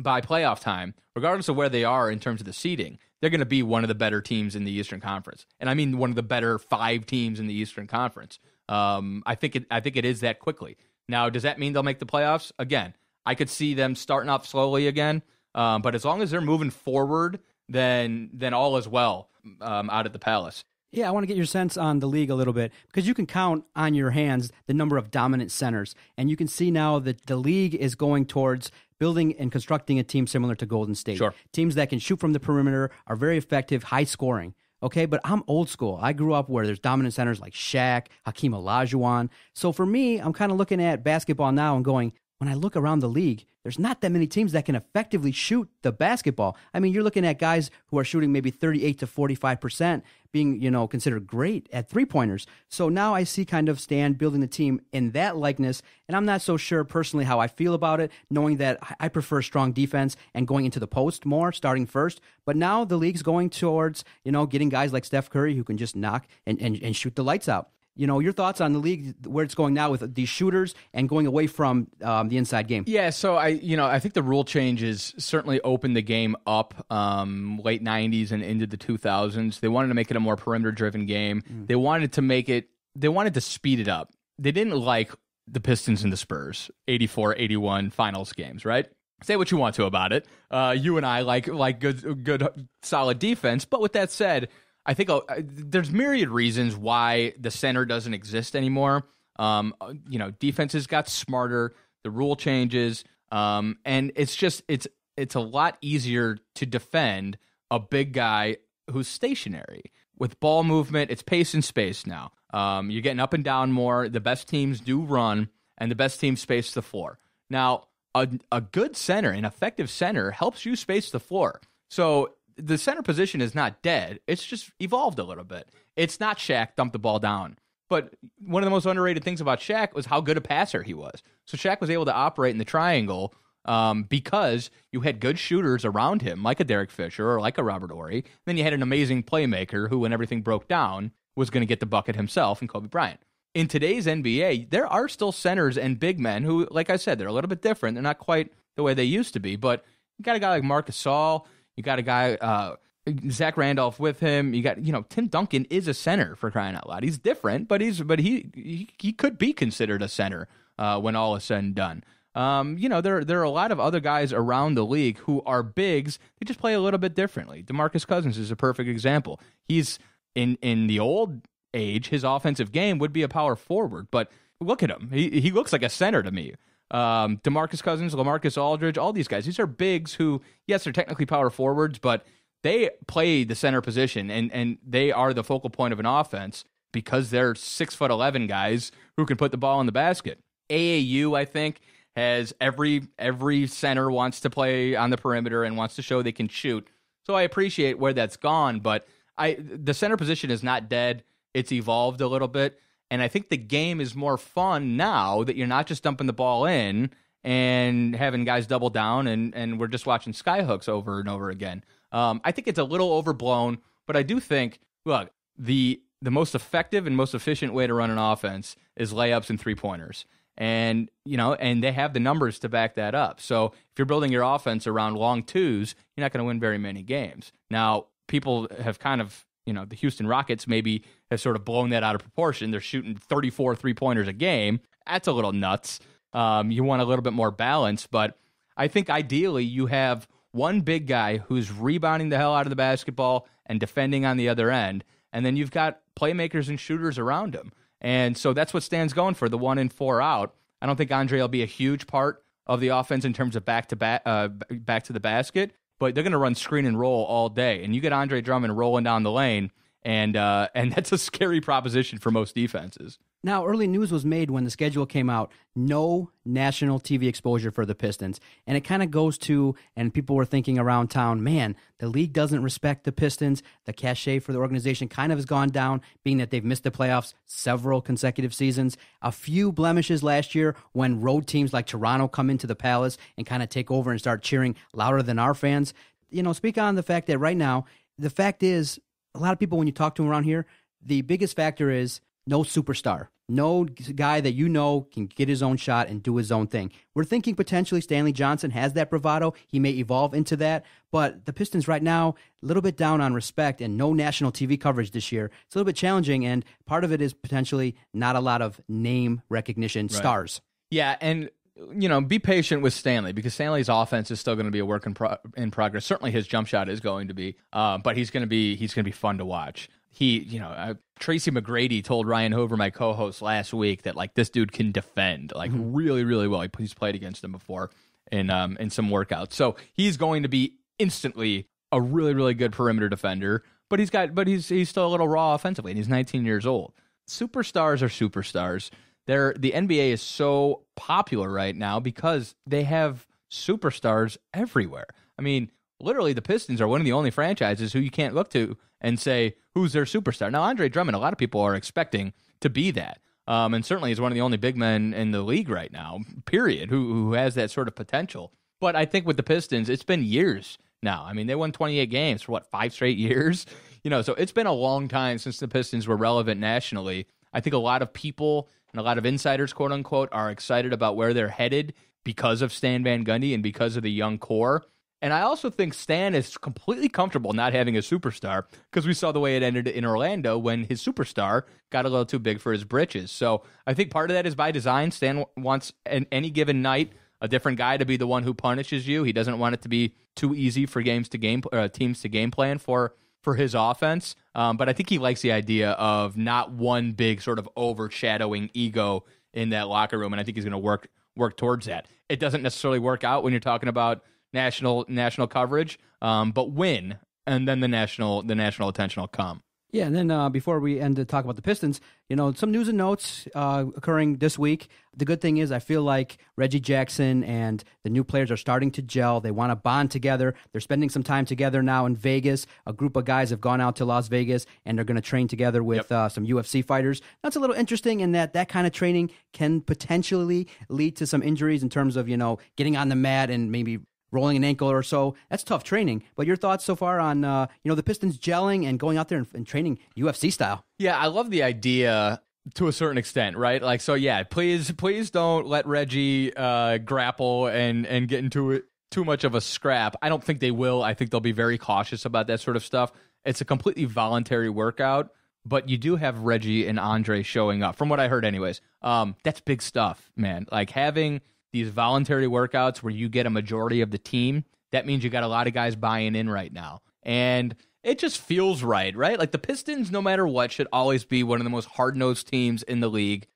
playoff time, regardless of where they are in terms of the seeding, they're going to be one of the better teams in the Eastern Conference. And I mean one of the better 5 teams in the Eastern Conference. I think it is that quickly. Now, does that mean they'll make the playoffs? Again, I could see them starting off slowly again. But as long as they're moving forward, then all is well out at the Palace. Yeah, I want to get your sense on the league a little bit because you can count on your hands the number of dominant centers. And you can see now that the league is going towards building and constructing a team similar to Golden State. Sure. Teams that can shoot from the perimeter, are very effective, high scoring. Okay, but I'm old school. I grew up where there's dominant centers like Shaq, Hakeem Olajuwon. So for me, I'm kind of looking at basketball now and going, when I look around the league, there's not that many teams that can effectively shoot the basketball. I mean, you're looking at guys who are shooting maybe 38 to 45%, being, considered great at three-pointers. So now I see kind of Stan building the team in that likeness, and I'm not so sure personally how I feel about it, knowing that I prefer strong defense and going into the post more, starting first. But now the league's going towards, getting guys like Steph Curry who can just knock and shoot the lights out. Your thoughts on the league, where it's going now with these shooters and going away from the inside game? Yeah, so I think the rule changes certainly opened the game up late 90s and into the 2000s. They wanted to make it a more perimeter-driven game. They wanted to speed it up. They didn't like the Pistons and the Spurs, 84-81 finals games, right? Say what you want to about it. You and I like good, solid defense. But with that said, I think there's myriad reasons why the center doesn't exist anymore. Defenses got smarter, the rule changes, and it's a lot easier to defend a big guy who's stationary. With ball movement, it's pace and space now. You're getting up and down more. The best teams do run, and the best teams space the floor. Now, a good center, an effective center, helps you space the floor. So the center position is not dead. It's just evolved a little bit. It's not Shaq dump the ball down. But one of the most underrated things about Shaq was how good a passer he was. So Shaq was able to operate in the triangle because you had good shooters around him, like a Derek Fisher or like a Robert Horry. Then you had an amazing playmaker who, when everything broke down, was going to get the bucket himself, and Kobe Bryant. In today's NBA, there are still centers and big men who, like I said, they're a little bit different. They're not quite the way they used to be. But you got a guy like Marc Gasol. You got a guy, Zach Randolph with him. You got, Tim Duncan is a center, for crying out loud. He's different, but he could be considered a center when all is said and done. There are a lot of other guys around the league who are bigs. They just play a little bit differently. DeMarcus Cousins is a perfect example. He's in the old age, his offensive game would be a power forward, but look at him. He looks like a center to me. DeMarcus Cousins, LaMarcus Aldridge, all these guys. These are bigs who, yes, they're technically power forwards, but they play the center position, and they are the focal point of an offense because they're 6'11" guys who can put the ball in the basket. AAU, I think, has every center wants to play on the perimeter and wants to show they can shoot. So I appreciate where that's gone, but the center position is not dead. It's evolved a little bit. And I think the game is more fun now that you're not just dumping the ball in and having guys double down and we're just watching skyhooks over and over again. I think it's a little overblown, but I do think, look, the most effective and most efficient way to run an offense is layups and three-pointers. And, and they have the numbers to back that up. So if you're building your offense around long twos, you're not going to win very many games. Now, people have kind of, the Houston Rockets maybe have sort of blown that out of proportion. They're shooting 34 three-pointers a game. That's a little nuts. You want a little bit more balance, but I think ideally you have one big guy who's rebounding the hell out of the basketball and defending on the other end, and then you've got playmakers and shooters around him. And so that's what Stan's going for, the 1 and 4 out. I don't think Andre will be a huge part of the offense in terms of back to the basket, but they're going to run screen and roll all day. And you get Andre Drummond rolling down the lane, and that's a scary proposition for most defenses. Now, early news was made when the schedule came out, no national TV exposure for the Pistons. And it kind of goes to, and people were thinking around town, man, the league doesn't respect the Pistons. The cachet for the organization kind of has gone down, being that they've missed the playoffs several consecutive seasons. A few blemishes last year when road teams like Toronto come into the Palace and kind of take over and start cheering louder than our fans. Speak on the fact that right now, the fact is, a lot of people, when you talk to them around here, the biggest factor is no superstar. No guy that can get his own shot and do his own thing. We're thinking potentially Stanley Johnson has that bravado. He may evolve into that. But the Pistons right now, a little bit down on respect and no national TV coverage this year. It's a little bit challenging, and part of it is potentially not a lot of name recognition stars. Yeah, and be patient with Stanley because Stanley's offense is still going to be a work in progress. Certainly his jump shot is going to be, but he's going to be fun to watch. Tracy McGrady told Ryan Hoover, my co-host, last week that this dude can defend really, really well. He's played against him before in some workouts, so he's going to be instantly a really, really good perimeter defender. But he's still a little raw offensively, and he's 19 years old. Superstars are superstars. The NBA is so popular right now because they have superstars everywhere. I mean, literally, the Pistons are one of the only franchises who you can't look to and say, who's their superstar? Now, Andre Drummond, a lot of people are expecting to be that. And certainly is one of the only big men in the league right now, period, who has that sort of potential. But I think with the Pistons, it's been years now. I mean, they won 28 games for, 5 straight years? So it's been a long time since the Pistons were relevant nationally. I think a lot of people and a lot of insiders, quote unquote, are excited about where they're headed because of Stan Van Gundy and because of the young core. And I also think Stan is completely comfortable not having a superstar because we saw the way it ended in Orlando when his superstar got a little too big for his britches. So I think part of that is by design. Stan wants any given night a different guy to be the one who punishes you. He doesn't want it to be too easy for teams to game plan for his offense. But I think he likes the idea of not one big sort of overshadowing ego in that locker room, and I think he's going to work towards that. It doesn't necessarily work out when you're talking about national coverage, but win, and then the national attention will come. Yeah, and then before we end to talk about the Pistons, some news and notes occurring this week. The good thing is I feel like Reggie Jackson and the new players are starting to gel. They want to bond together. They're spending some time together now in Vegas. A group of guys have gone out to Las Vegas, and they're going to train together with some UFC fighters. That's a little interesting in that kind of training can potentially lead to some injuries in terms of, getting on the mat and maybe rolling an ankle or so. That's tough training. But your thoughts so far on, the Pistons gelling and going out there and training UFC style? Yeah, I love the idea to a certain extent, right? Please don't let Reggie grapple and get into it too much of a scrap. I don't think they will. I think they'll be very cautious about that sort of stuff. It's a completely voluntary workout, but you do have Reggie and Andre showing up, from what I heard anyways. That's big stuff, man. Having these voluntary workouts where you get a majority of the team, that means you got a lot of guys buying in right now. And it just feels right? Like the Pistons, no matter what, should always be one of the most hard-nosed teams in the league.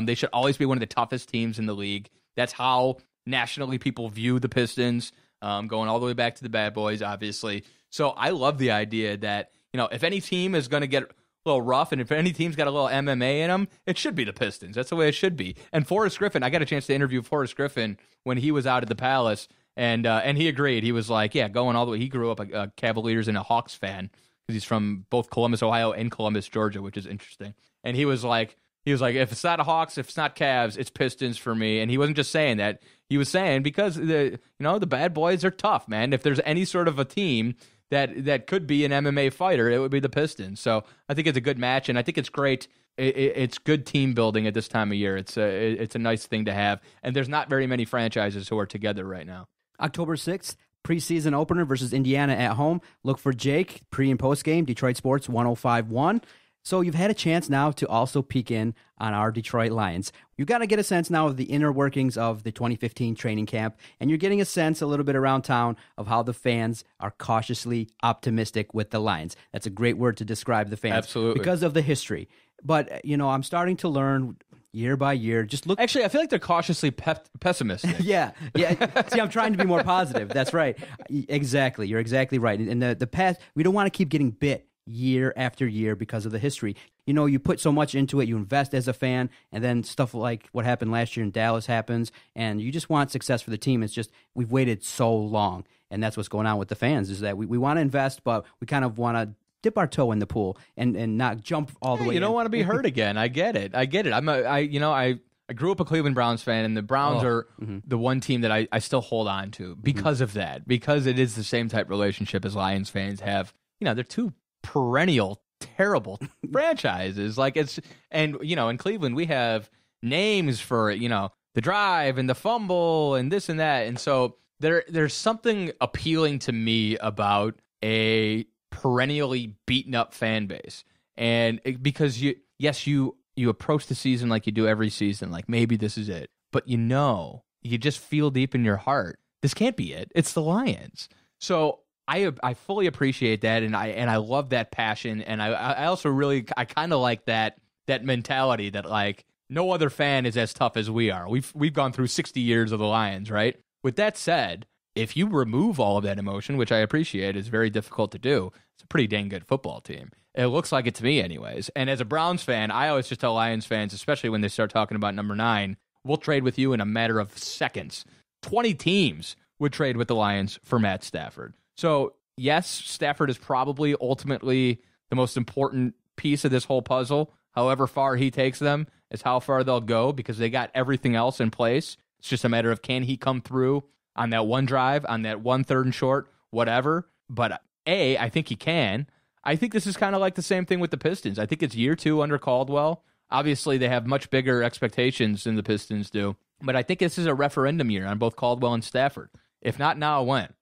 They should always be one of the toughest teams in the league. That's how nationally people view the Pistons, going all the way back to the Bad Boys, obviously. So I love the idea that, if any team is going to get a little rough, and if any team's got a little MMA in them, it should be the Pistons. That's the way it should be. And Forrest Griffin, I got a chance to interview Forrest Griffin when he was out at the Palace, and he agreed. He was like, yeah, going all the way. He grew up a Cavaliers and a Hawks fan because he's from both Columbus, Ohio, and Columbus, Georgia, which is interesting. And he was like, if it's not a Hawks, if it's not Cavs, it's Pistons for me. And he wasn't just saying that. He was saying because the Bad Boys are tough, man. If there's any sort of a team that could be an MMA fighter, it would be the Pistons. So I think it's a good match, and I think it's great. It's good team building at this time of year. It's a nice thing to have, and there's not very many franchises who are together right now. October 6th, preseason opener versus Indiana at home. Look for Jake, pre- and post-game, Detroit Sports 105.1. So you've had a chance now to also peek in on our Detroit Lions. You got to get a sense now of the inner workings of the 2015 training camp, and you're getting a sense a little bit around town of how the fans are cautiously optimistic with the Lions. That's a great word to describe the fans. Absolutely. Because of the history. But, I'm starting to learn year by year. Just look. Actually, I feel like they're cautiously pessimistic. Yeah. See, I'm trying to be more positive. That's right. Exactly. You're exactly right. And the past, we don't want to keep getting bit year after year because of the history. You put so much into it, you invest as a fan, and then stuff like what happened last year in Dallas happens, and you just want success for the team. It's just we've waited so long, and that's what's going on with the fans, is that we want to invest, but we kind of want to dip our toe in the pool and not jump all the way. You don't want to be hurt again. I get it. I grew up a Cleveland Browns fan, and the Browns are the one team that I still hold on to because of that, because it is the same type relationship as Lions fans have. They're two perennial terrible franchises. In Cleveland we have names for the drive and the fumble and this and that, and so there's something appealing to me about a perennially beaten up fan base, and because you approach the season like you do every season, like maybe this is it, but you just feel deep in your heart this can't be it. It's the Lions. So I fully appreciate that, and I love that passion, and I also I kind of like that mentality that like no other fan is as tough as we are. We've gone through 60 years of the Lions, right? With that said, if you remove all of that emotion, which I appreciate, is very difficult to do, it's a pretty dang good football team. It looks like it to me anyways. And as a Browns fan, I always just tell Lions fans, especially when they start talking about number 9, we'll trade with you in a matter of seconds. 20 teams would trade with the Lions for Matt Stafford. So, yes, Stafford is probably ultimately the most important piece of this whole puzzle. However far he takes them is how far they'll go because they got everything else in place. It's just a matter of can he come through on that one drive, on that 1 3rd and short, whatever. But I think he can. I think this is kind of like the same thing with the Pistons. I think it's year 2 under Caldwell. Obviously, they have much bigger expectations than the Pistons do. But I think this is a referendum year on both Caldwell and Stafford. If not now, when?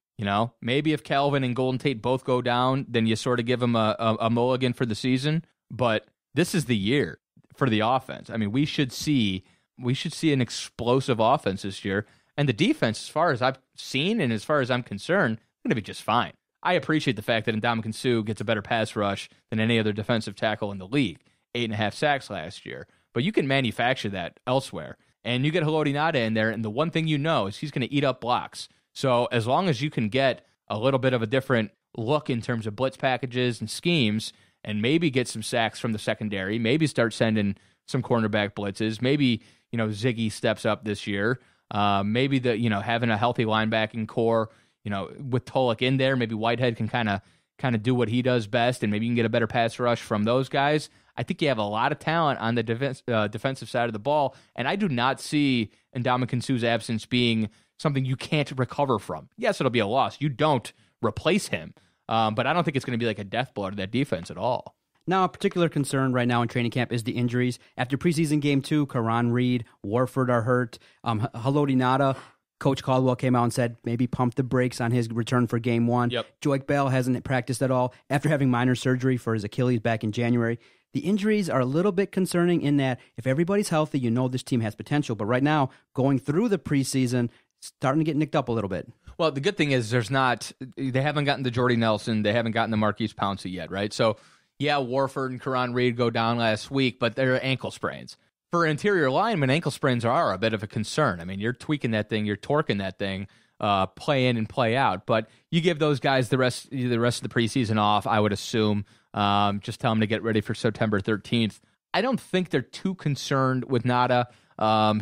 Maybe if Calvin and Golden Tate both go down, then you sort of give them a mulligan for the season. But this is the year for the offense. I mean, we should see an explosive offense this year. And the defense, as far as I've seen and as far as I'm concerned, going to be just fine. I appreciate the fact that Ndamukong Suh gets a better pass rush than any other defensive tackle in the league. 8.5 sacks last year. But you can manufacture that elsewhere. And you get Haloti Ngata in there, and the one thing is he's going to eat up blocks. So as long as you can get a little bit of a different look in terms of blitz packages and schemes, and maybe get some sacks from the secondary, maybe start sending some cornerback blitzes, maybe Ziggy steps up this year, maybe having a healthy linebacking core, with Tulloch in there, maybe Whitehead can kind of do what he does best, and maybe you can get a better pass rush from those guys. I think you have a lot of talent on the defensive side of the ball, and I do not see Ndamukong Suh's absence being something you can't recover from. Yes, it'll be a loss. You don't replace him, but I don't think it's going to be like a death blow to that defense at all. Now, a particular concern right now in training camp is the injuries. After preseason game 2, Karan Reed, Warford are hurt. Haloti Ngata Coach Caldwell came out and said maybe pump the brakes on his return for game one. Yep. Joique Bell hasn't practiced at all after having minor surgery for his Achilles back in January. The injuries are a little bit concerning in that if everybody's healthy, you know this team has potential. But right now, going through the preseason, starting to get nicked up a little bit. Well, the good thing is they haven't gotten the Jordy Nelson, they haven't gotten the Marquise Pouncey yet, right? So, yeah, Warford and Karan Reed go down last week, but they're ankle sprains. For interior linemen, ankle sprains are a bit of a concern. I mean, you're tweaking that thing, you're torquing that thing, play in and play out. But you give those guys the rest of the preseason off, I would assume. Just tell them to get ready for September 13th. I don't think they're too concerned with Nada.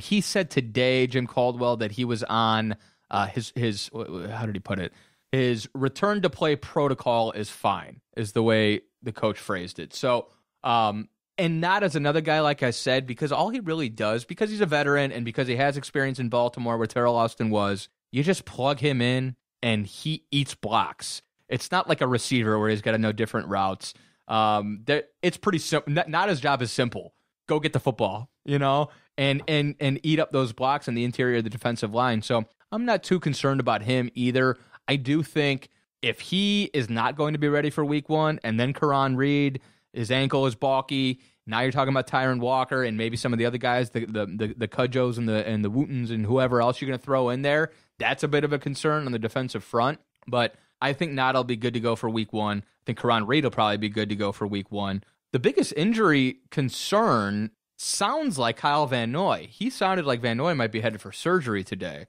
He said today, Jim Caldwell, that he was on his how did he put it? His return to play protocol is fine, is the way the coach phrased it. So, and Nada's another guy, like I said, because all he really does, because he's a veteran and because he has experience in Baltimore where Terrell Austin was, you just plug him in and he eats blocks. It's not like a receiver where he's got to know different routes. It's pretty simple. Nada's job is simple. Go get the football, and eat up those blocks in the interior of the defensive line. So I'm not too concerned about him either. I do think if he is not going to be ready for week one, and then Karan Reed, his ankle is balky, now you're talking about Tyron Walker and maybe some of the other guys, the Cudjos and the Wootons and whoever else you're going to throw in there, that's a bit of a concern on the defensive front. But I think Nada will be good to go for week one. I think Karan Reed will probably be good to go for week one. The biggest injury concern sounds like Kyle Van Noy. He sounded like Van Noy might be headed for surgery today,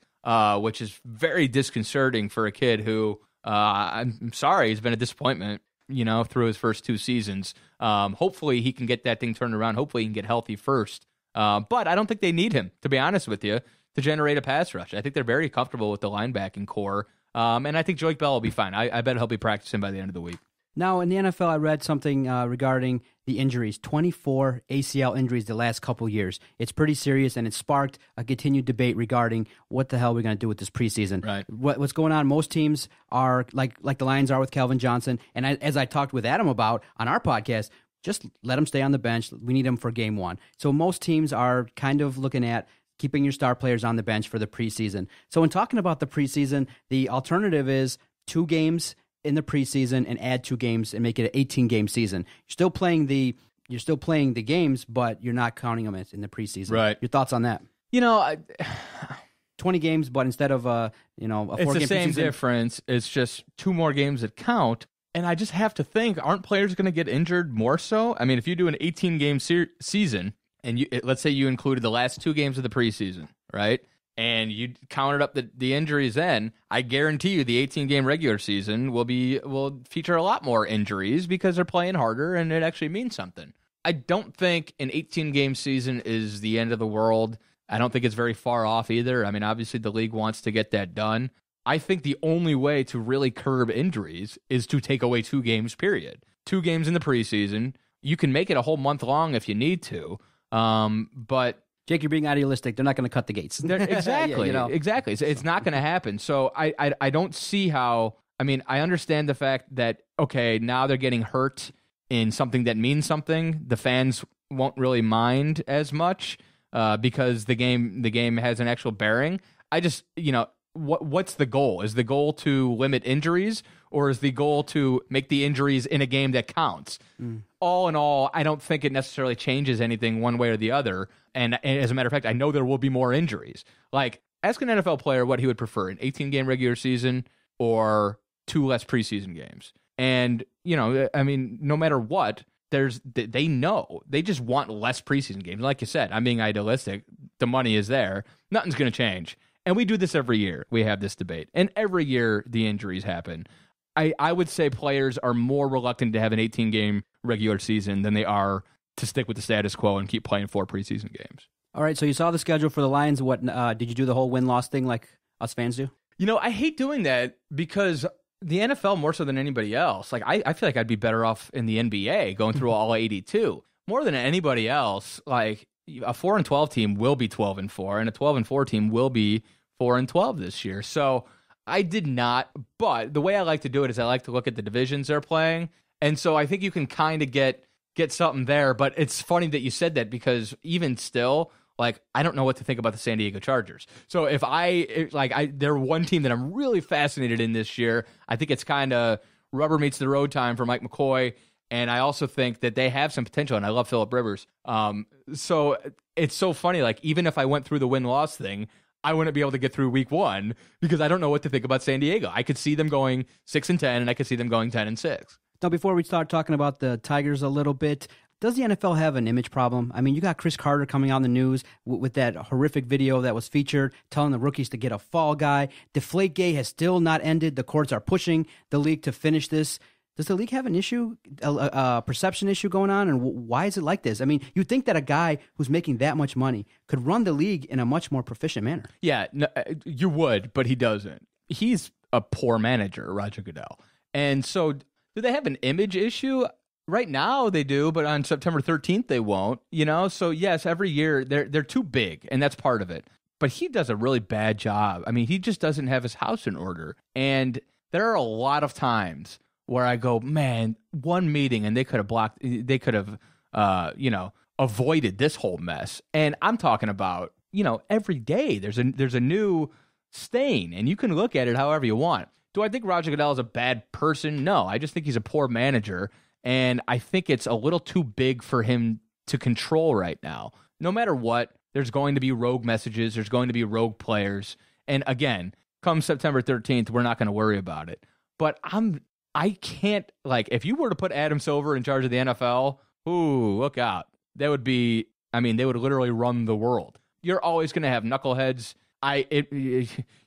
which is very disconcerting for a kid who, I'm sorry, has been a disappointment, through his first two seasons. Hopefully he can get that thing turned around. Hopefully he can get healthy first. But I don't think they need him, to be honest with you, to generate a pass rush. I think they're very comfortable with the linebacking core. And I think Joique Bell will be fine. I bet he'll be practicing by the end of the week. Now, in the NFL, I read something regarding the injuries, 24 ACL injuries the last couple years. It's pretty serious, and it sparked a continued debate regarding what the hell we're going to do with this preseason. Right. What's going on, most teams are like the Lions are with Calvin Johnson, and as I talked with Adam about on our podcast, just let him stay on the bench. We need him for game one. So most teams are kind of looking at keeping your star players on the bench for the preseason. So in talking about the preseason, the alternative is 2 games in the preseason and add 2 games and make it an 18-game seaseason. You're still playing the games, but you're not counting them in the preseason. Right. Your thoughts on that? 20 games, but instead of a 4-game it's the same preseason. difference. It's just 2 more games that count. And I just have to think, aren't players going to get injured more so? I mean, if you do an 18-game season, and let's say you included the last 2 games of the preseason, right? And you counted up the injuries then, I guarantee you the 18-game regular season will feature a lot more injuries because they're playing harder and it actually means something. I don't think an 18-game season is the end of the world. I don't think it's very far off either. I mean, obviously the league wants to get that done. I think the only way to really curb injuries is to take away 2 games, period. 2 games in the preseason. You can make it a whole month long if you need to, but... Jake, you're being idealistic. They're not going to cut the gates. Exactly. Exactly. It's not going to happen. So I don't see how. I mean, I understand the fact that, okay, now they're getting hurt in something that means something. The fans won't really mind as much because the game has an actual bearing. I just, what's the goal? Is the goal to limit injuries, or is the goal to make the injuries in a game that counts? All in all, I don't think it necessarily changes anything one way or the other. And as a matter of fact, I know there will be more injuries. Like, ask an NFL player what he would prefer, an 18-game regular season or 2 less preseason games. And, I mean, no matter what, they know. They just want less preseason games. Like you said, I'm being idealistic. The money is there. Nothing's going to change. And we do this every year. We have this debate. And every year the injuries happen. I would say players are more reluctant to have an 18-game regular season than they are to stick with the status quo and keep playing 4 preseason games. All right, so you saw the schedule for the Lions. What did you do the whole win-loss thing like us fans do? I hate doing that because the NFL, more so than anybody else, like I feel like I'd be better off in the NBA going through all 82. More than anybody else, like a 4-12 team will be 12-4, and a 12-4 team will be 4-12 this year. So I did not, but the way I like to do it is I like to look at the divisions they're playing, and so I think you can kind of get something there. But it's funny that you said that because even still, like, I don't know what to think about the San Diego Chargers. So if they're one team that I'm really fascinated in this year. I think it's kind of rubber meets the road time for Mike McCoy. And I also think that they have some potential, and I love Phillip Rivers. So it's so funny. Like, even if I went through the win-loss thing, I wouldn't be able to get through week 1 because I don't know what to think about San Diego. I could see them going 6-10, and I could see them going 10-6. Now, before we start talking about the Tigers a little bit, does the NFL have an image problem? I mean, you got Chris Carter coming out in the news with that horrific video that was featured telling the rookies to get a fall guy. Deflategate has still not ended. The courts are pushing the league to finish this. Does the league have an issue, a perception issue going on, and why is it like this? I mean, you'd think that a guy who's making that much money could run the league in a much more proficient manner. Yeah, no, you would, but he doesn't. He's a poor manager, Roger Goodell. And so do they have an image issue? Right now they do, but on September 13th they won't, So yes, every year they're too big, and that's part of it. But he does a really bad job. I mean, he just doesn't have his house in order. And there are a lot of times where I go, man, one meeting and they could have avoided this whole mess. And I'm talking about, every day there's a new stain, and you can look at it however you want. Do I think Roger Goodell is a bad person? No, I just think he's a poor manager, and I think it's a little too big for him to control right now. No matter what, there's going to be rogue messages, there's going to be rogue players, and again, come September 13th, we're not going to worry about it. But I can't, if you were to put Adam Silver in charge of the NFL, ooh, look out. They would literally run the world. You're always going to have knuckleheads.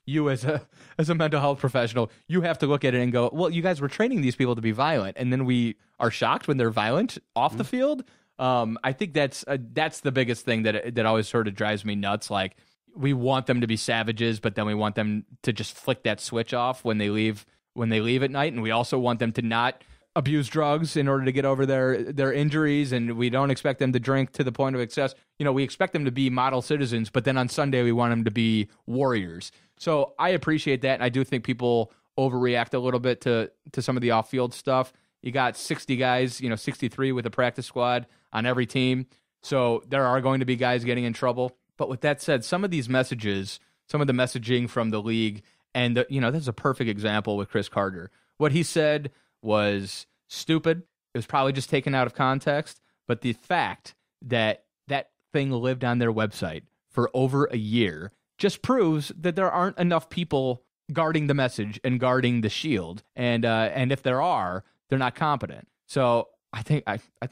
You as a mental health professional, you have to look at it and go, well, you guys were training these people to be violent, and then we are shocked when they're violent off the field. I think that's the biggest thing that always sort of drives me nuts. Like, we want them to be savages, but then we want them to just flick that switch off when they leave at night, and we also want them to not abuse drugs in order to get over their injuries, and we don't expect them to drink to the point of excess. We expect them to be model citizens, but then on Sunday we want them to be warriors. So I appreciate that, and I do think people overreact a little bit to some of the off-field stuff. You got 60 guys, 63 with a practice squad on every team, so there are going to be guys getting in trouble. But with that said, some of these messages, some of the messaging from the league, and this is a perfect example with Chris Carter. What he said was stupid. It was probably just taken out of context. But the fact that that thing lived on their website for over a year just proves that there aren't enough people guarding the message and guarding the shield. And if there are, they're not competent. So I think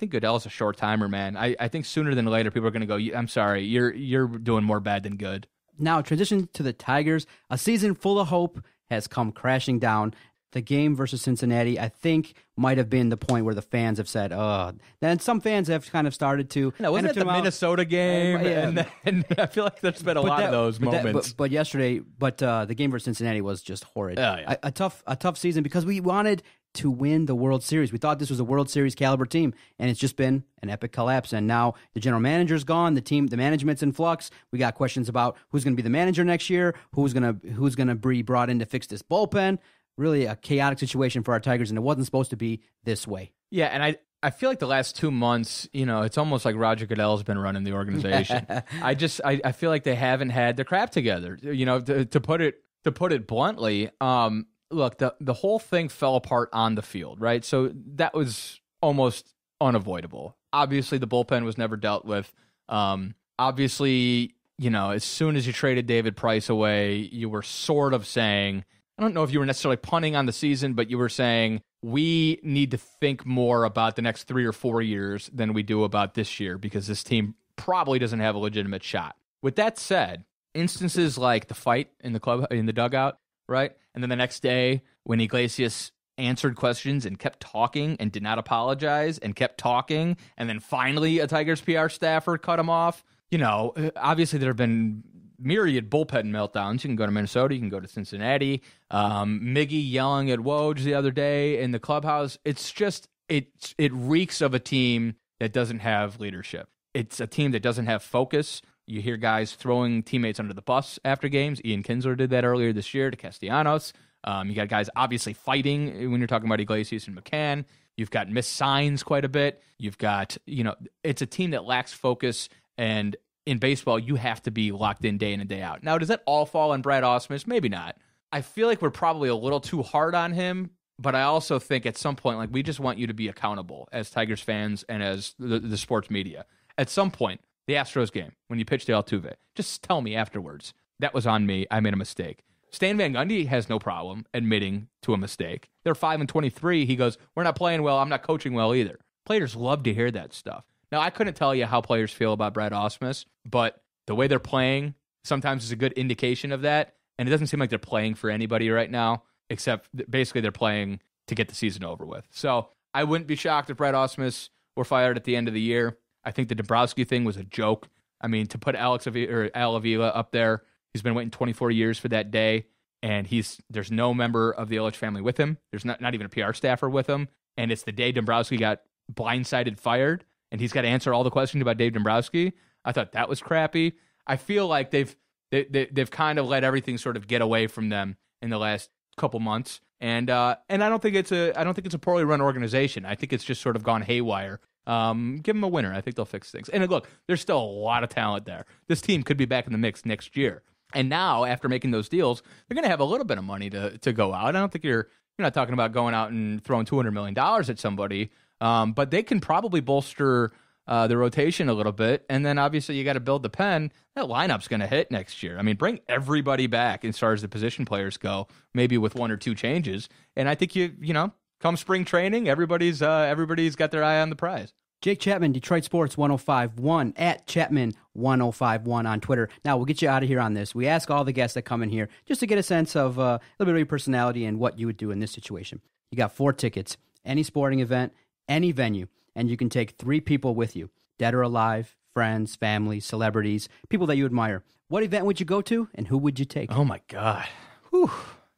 Goodell's a short timer, man. I think sooner than later people are going to go, I'm sorry, you're doing more bad than good. Now, transition to the Tigers. A season full of hope has come crashing down. The game versus Cincinnati, I think, might have been the point where the fans have said, oh. Then some fans have kind of started to. Wasn't it the Minnesota game? And I feel like there's been a lot of those moments. But yesterday, the game versus Cincinnati was just horrid. Oh, yeah. A tough season because we wanted to win the World Series. We thought this was a World Series caliber team, and it's just been an epic collapse. And now the general manager's gone, the management's in flux. We got questions about who's going to be the manager next year, who's going to be brought in to fix this bullpen. Really a chaotic situation for our Tigers, and it wasn't supposed to be this way. Yeah, and I feel like the last 2 months, it's almost like Roger Goodell's been running the organization. I feel like they haven't had their crap together. To put it bluntly, look, the whole thing fell apart on the field, right? So that was almost unavoidable. Obviously, the bullpen was never dealt with. Obviously, as soon as you traded David Price away, you were sort of saying, I don't know if you were necessarily punting on the season, but you were saying, we need to think more about the next 3 or 4 years than we do about this year because this team probably doesn't have a legitimate shot. With that said, instances like the fight in the dugout, right? And then the next day when Iglesias answered questions and kept talking and did not apologize and kept talking, and then finally a Tigers PR staffer cut him off. Obviously there have been myriad bullpen meltdowns. You can go to Minnesota, you can go to Cincinnati. Miggy yelling at Woj the other day in the clubhouse. It's just, it reeks of a team that doesn't have leadership. It's a team that doesn't have focus. You hear guys throwing teammates under the bus after games. Ian Kinsler did that earlier this year to Castellanos. You got guys obviously fighting when you're talking about Iglesias and McCann. You've got missed signs quite a bit. You've got, it's a team that lacks focus, and in baseball, you have to be locked in day and day out. Now, does that all fall on Brad Ausmus? Maybe not. I feel like we're probably a little too hard on him, but I also think at some point, like, we just want you to be accountable as Tigers fans and as the sports media. At some point, the Astros game, when you pitched to Altuve, just tell me afterwards, that was on me, I made a mistake. Stan Van Gundy has no problem admitting to a mistake. They're 5-23. He goes, we're not playing well, I'm not coaching well either. Players love to hear that stuff. Now, I couldn't tell you how players feel about Brad Ausmus, but the way they're playing sometimes is a good indication of that. And it doesn't seem like they're playing for anybody right now, except basically they're playing to get the season over with. So I wouldn't be shocked if Brad Ausmus were fired at the end of the year. I think the Dombrowski thing was a joke. I mean, to put Al Avila up there, he's been waiting 24 years for that day, and there's no member of the Ilitch family with him. There's not even a PR staffer with him, and it's the day Dombrowski got blindsided fired, and he's got to answer all the questions about Dave Dombrowski. I thought that was crappy. I feel like they've kind of let everything sort of get away from them in the last couple months, and I don't think it's a poorly run organization. I think it's just sort of gone haywire. Give them a winner. I think they'll fix things. And look, there's still a lot of talent there. This team could be back in the mix next year. And now, after making those deals, they're going to have a little bit of money to go out. I don't think you're not talking about going out and throwing $200 million at somebody, but they can probably bolster the rotation a little bit. And then obviously you got to build the pen. That lineup's going to hit next year. I mean, bring everybody back as far as the position players go, maybe with one or two changes. And I think come spring training, everybody's got their eye on the prize. Jake Chapman, Detroit Sports 1051 at Chapman 1051 on Twitter. Now, we'll get you out of here on this. We ask all the guests that come in here just to get a sense of a little bit of your personality and what you would do in this situation. You got 4 tickets, any sporting event, any venue, and you can take 3 people with you, dead or alive, friends, family, celebrities, people that you admire. What event would you go to, and who would you take? Oh, my God. Whew.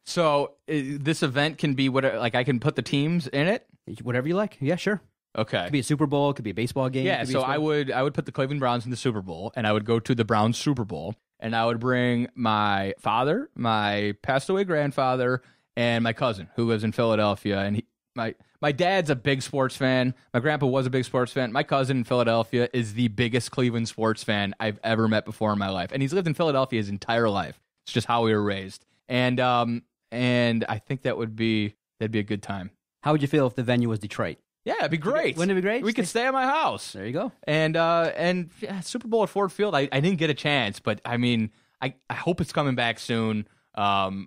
So this event can be I can put the teams in it? Whatever you like. Yeah, sure. Okay. It could be a Super Bowl. It could be a baseball game. Yeah, so I would put the Cleveland Browns in the Super Bowl, and I would go to the Browns Super Bowl, and I would bring my father, my passed away grandfather, and my cousin who lives in Philadelphia. And my dad's a big sports fan. My grandpa was a big sports fan. My cousin in Philadelphia is the biggest Cleveland sports fan I've ever met before in my life, and he's lived in Philadelphia his entire life. It's just how we were raised, and I think that'd be a good time. How would you feel if the venue was Detroit? Yeah, it'd be great. Wouldn't it be great? We could stay at my house. There you go. And yeah, Super Bowl at Ford Field, I didn't get a chance, but I mean, I hope it's coming back soon. I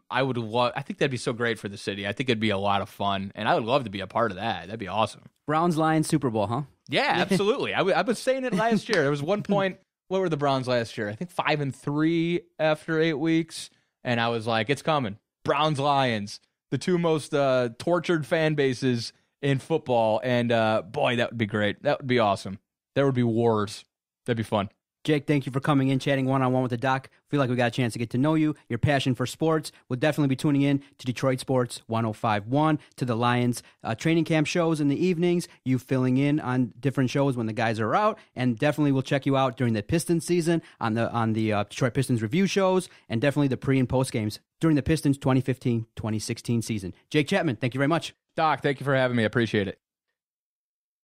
think that'd be so great for the city. I think it'd be a lot of fun, and I would love to be a part of that. That'd be awesome. Browns Lions Super Bowl, huh? Yeah, absolutely. I was saying it last year. There was one point, what were the Browns last year? I think 5-3 after 8 weeks, and I was like, it's coming. Browns Lions, the 2 most tortured fan bases in football, and boy, that would be great. That would be awesome. There would be wars. That'd be fun. Jake, thank you for coming in, chatting one-on-one with the doc. Feel like we got a chance to get to know you, your passion for sports. We'll definitely be tuning in to Detroit Sports 1051, to the Lions training camp shows in the evenings, you filling in on different shows when the guys are out, and definitely we'll check you out during the Pistons season on the Detroit Pistons review shows, and definitely the pre- and post games during the Pistons 2015-2016 season. Jake Chapman, thank you very much. Doc, thank you for having me. I appreciate it.